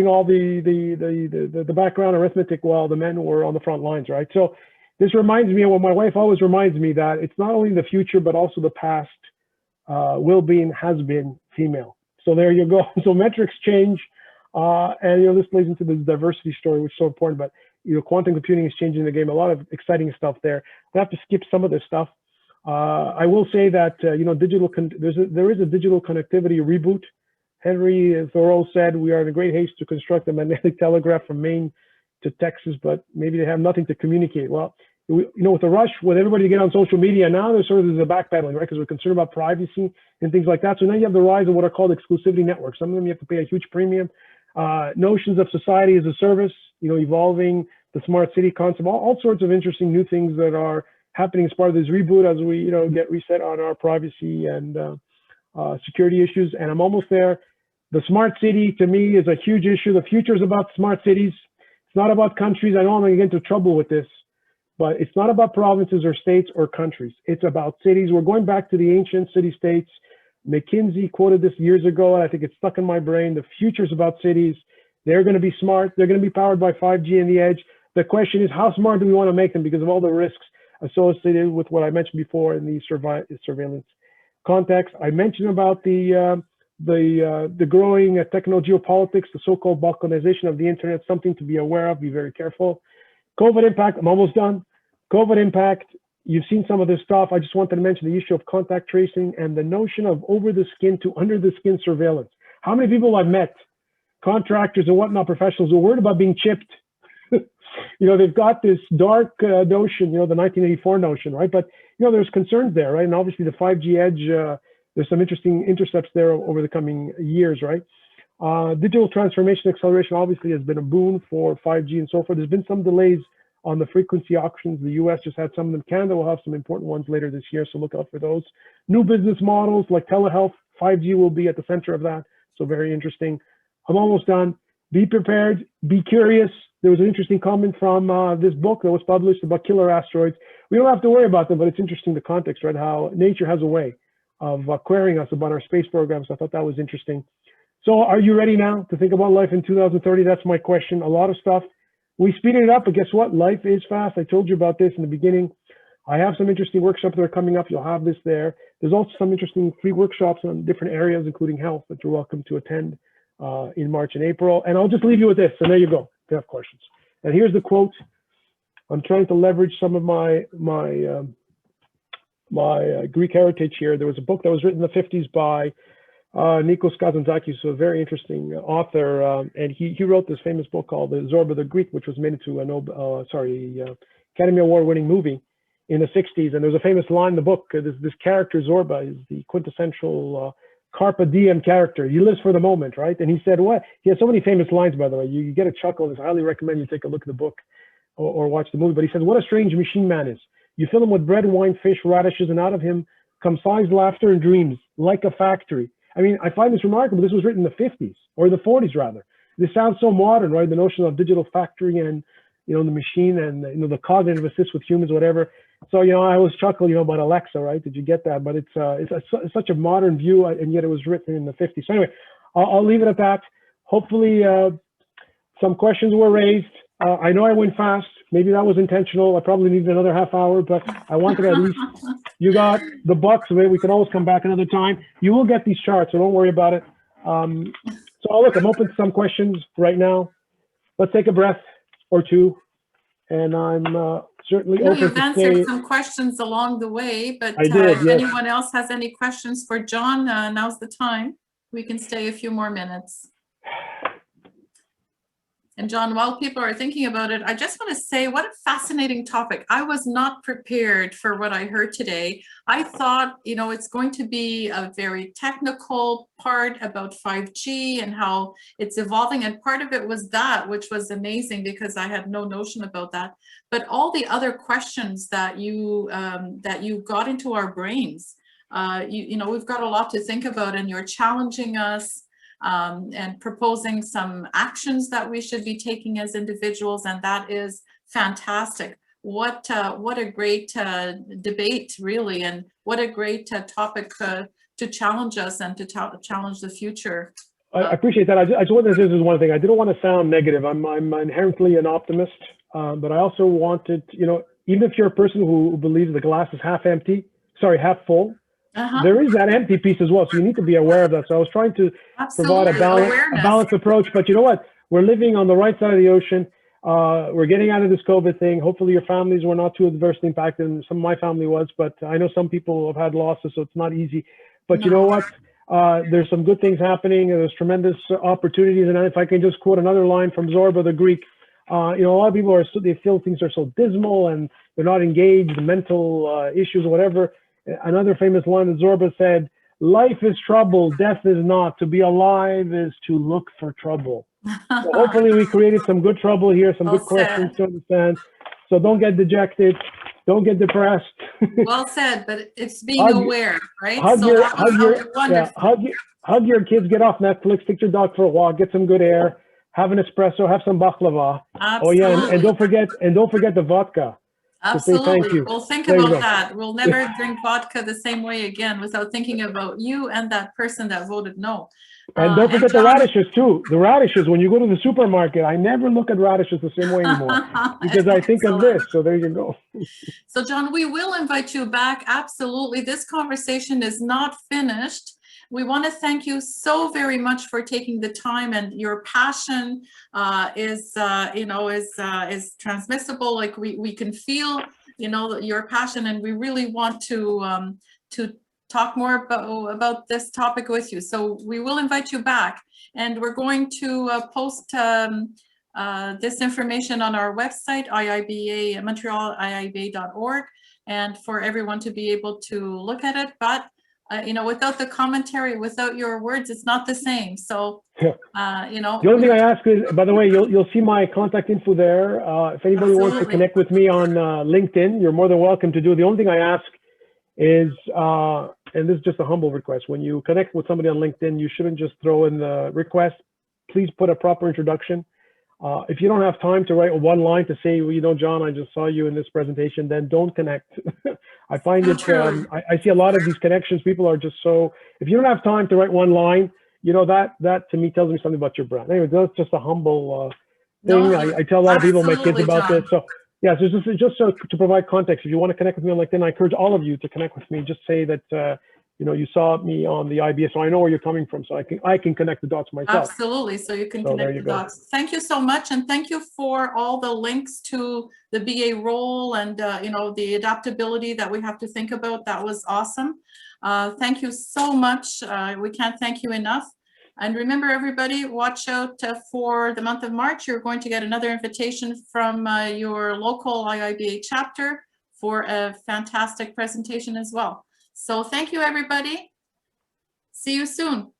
all the background arithmetic while the men were on the front lines, right? So this reminds me of what my wife always reminds me, that it's not only the future, but also the past will be and has been female. So there you go. So metrics change, and this plays into this diversity story, which is so important. But quantum computing is changing the game. A lot of exciting stuff there. We have to skip some of this stuff. I will say that there is a digital connectivity reboot. Henry Thoreau said we are in a great haste to construct a magnetic telegraph from Maine to Texas, but maybe they have nothing to communicate. Well, with the rush with everybody to get on social media, now there's a backpedaling, right? Because we're concerned about privacy and things like that. So now you have the rise of what are called exclusivity networks. Some of them you have to pay a huge premium. Notions of society as a service, evolving the smart city concept, all sorts of interesting new things that are happening as part of this reboot as we, get reset on our privacy and security issues. And I'm almost there. The smart city, to me, is a huge issue. The future is about smart cities. It's not about countries. I know I'm going to get into trouble with this, but it's not about provinces or states or countries. It's about cities. We're going back to the ancient city-states. McKinsey quoted this years ago, and I think it's stuck in my brain. The future is about cities. They're going to be smart. They're going to be powered by 5G and the edge. The question is, how smart do we want to make them because of all the risks associated with what I mentioned before in the surveillance context. I mentioned about the growing techno geopolitics, the so-called balkanization of the internet, something to be aware of, be very careful. COVID impact, I'm almost done. COVID impact, you've seen some of this stuff. I just wanted to mention the issue of contact tracing and the notion of over the skin to under the skin surveillance. How many people I've met, contractors and whatnot, professionals, who are worried about being chipped. They've got this dark notion, the 1984 notion, right? But, there's concerns there, right? And obviously the 5G edge, there's some interesting intercepts there over the coming years, right? Digital transformation acceleration obviously has been a boon for 5G and so forth. There's been some delays on the frequency auctions. The US just had some of them. Canada will have some important ones later this year, so look out for those. New business models like telehealth, 5G will be at the center of that, so very interesting. I'm almost done. Be prepared, be curious. There was an interesting comment from this book that was published about killer asteroids. We don't have to worry about them, but it's interesting the context, right? How nature has a way of querying us about our space programs. I thought that was interesting. So are you ready now to think about life in 2030? That's my question. A lot of stuff. We speeded it up, but guess what? Life is fast. I told you about this in the beginning. I have some interesting workshops that are coming up. You'll have this there. There's also some interesting free workshops on different areas, including health, that you're welcome to attend in March and April. And I'll just leave you with this, and there you go. If you have questions. And here's the quote. I'm trying to leverage some of my Greek heritage here. There was a book that was written in the 50s by Nikos Kazantzakis, a very interesting author, and he wrote this famous book called The Zorba the Greek, which was made into a Academy Award-winning movie in the 60s. And there's a famous line in the book. This character Zorba is the quintessential Carpe Diem character. He lives for the moment, right? And he said, what? He has so many famous lines, by the way. You get a chuckle. I highly recommend you take a look at the book or watch the movie. But he said, what a strange machine man is. You fill him with bread, wine, fish, radishes, and out of him come sighs, laughter, and dreams, like a factory. I mean, I find this remarkable. This was written in the 50s, or the 40s, rather. This sounds so modern, right? The notion of digital factory and, the machine and, the cognitive assist with humans, whatever. So, I always chuckle, about Alexa, right? Did you get that? But it's such a modern view, and yet it was written in the 50s. So anyway, I'll leave it at that. Hopefully, some questions were raised. I know I went fast. Maybe that was intentional. I probably needed another half hour, but I wanted at least, you got the bucks. We can always come back another time. You will get these charts, so don't worry about it. So look, I'm open to some questions right now. Let's take a breath or two, and I'm certainly I know open you've to answered stay. some questions along the way, but I did, if yes. anyone else has any questions for John, now's the time. We can stay a few more minutes. And John, while people are thinking about it, I just want to say what a fascinating topic. I was not prepared for what I heard today. I thought, you know, it's going to be a very technical part about 5G and how it's evolving. And part of it was that, which was amazing because I had no notion about that. But all the other questions that you got into our brains, you know, we've got a lot to think about, and you're challenging us. And proposing some actions that we should be taking as individuals, and that is fantastic. What a great debate, really, and what a great topic to challenge us and to challenge the future. I appreciate that. I just wanted to say this is one thing. I didn't want to sound negative. I'm inherently an optimist, but I also wanted, you know, even if you're a person who believes the glass is half full, there is that empty piece as well. So you need to be aware of that. So I was trying to provide a balanced approach. But you know what? We're living on the right side of the ocean. We're getting out of this COVID thing. Hopefully your families were not too adversely impacted. And some of my family was, but I know some people have had losses, so it's not easy. But you know what? There's some good things happening. And there's tremendous opportunities. And if I can just quote another line from Zorba the Greek, you know, a lot of people they feel things are so dismal and they're not engaged, mental issues or whatever. Another famous line that Zorba said, "Life is trouble, death is not. To be alive is to look for trouble." So hopefully we created some good trouble here, some good questions to understand. So don't get dejected, don't get depressed. Well said, but it's being aware, right? Hug your kids, get off Netflix, take your dog for a walk, get some good air, have an espresso, have some baklava. Absolutely. Oh yeah, and don't forget the vodka. Absolutely. We'll think about that. We'll never drink vodka the same way again without thinking about you and that person that voted no. And don't forget the radishes too. The radishes, when you go to the supermarket, I never look at radishes the same way anymore because I think of this. So there you go. So John, we will invite you back. Absolutely. This conversation is not finished. We want to thank you so very much for taking the time, and your passion is transmissible. Like we can feel, you know, your passion, and we really want to talk more about this topic with you. So we will invite you back, and we're going to post this information on our website, IIBA, Montreal, IIBA.org, and for everyone to be able to look at it. But you know, without the commentary, without your words, it's not the same. So, you know. The only thing I ask is, by the way, you'll see my contact info there. If anybody wants to connect with me on LinkedIn, you're more than welcome to do. The only thing I ask is, and this is just a humble request, when you connect with somebody on LinkedIn, you shouldn't just throw in the request. Please put a proper introduction. If you don't have time to write one line to say, well, you know, John, I just saw you in this presentation, then don't connect. I find it, I see a lot of these connections. People are just so, if you don't have time to write one line, you know, that to me tells me something about your brand. Anyway, that's just a humble thing. No, I tell a lot of people, my kids, about John. this. So yeah, so just so to provide context, if you want to connect with me on LinkedIn, I encourage all of you to connect with me. Just say that, you know, you saw me on the IIBA, so I know where you're coming from, so I can connect the dots myself. Absolutely, so you can connect the dots. Thank you so much, and thank you for all the links to the BA role and you know, the adaptability that we have to think about. That was awesome. Thank you so much. We can't thank you enough. And remember, everybody, watch out for the month of March. You're going to get another invitation from your local IIBA chapter for a fantastic presentation as well. So thank you, everybody. See you soon.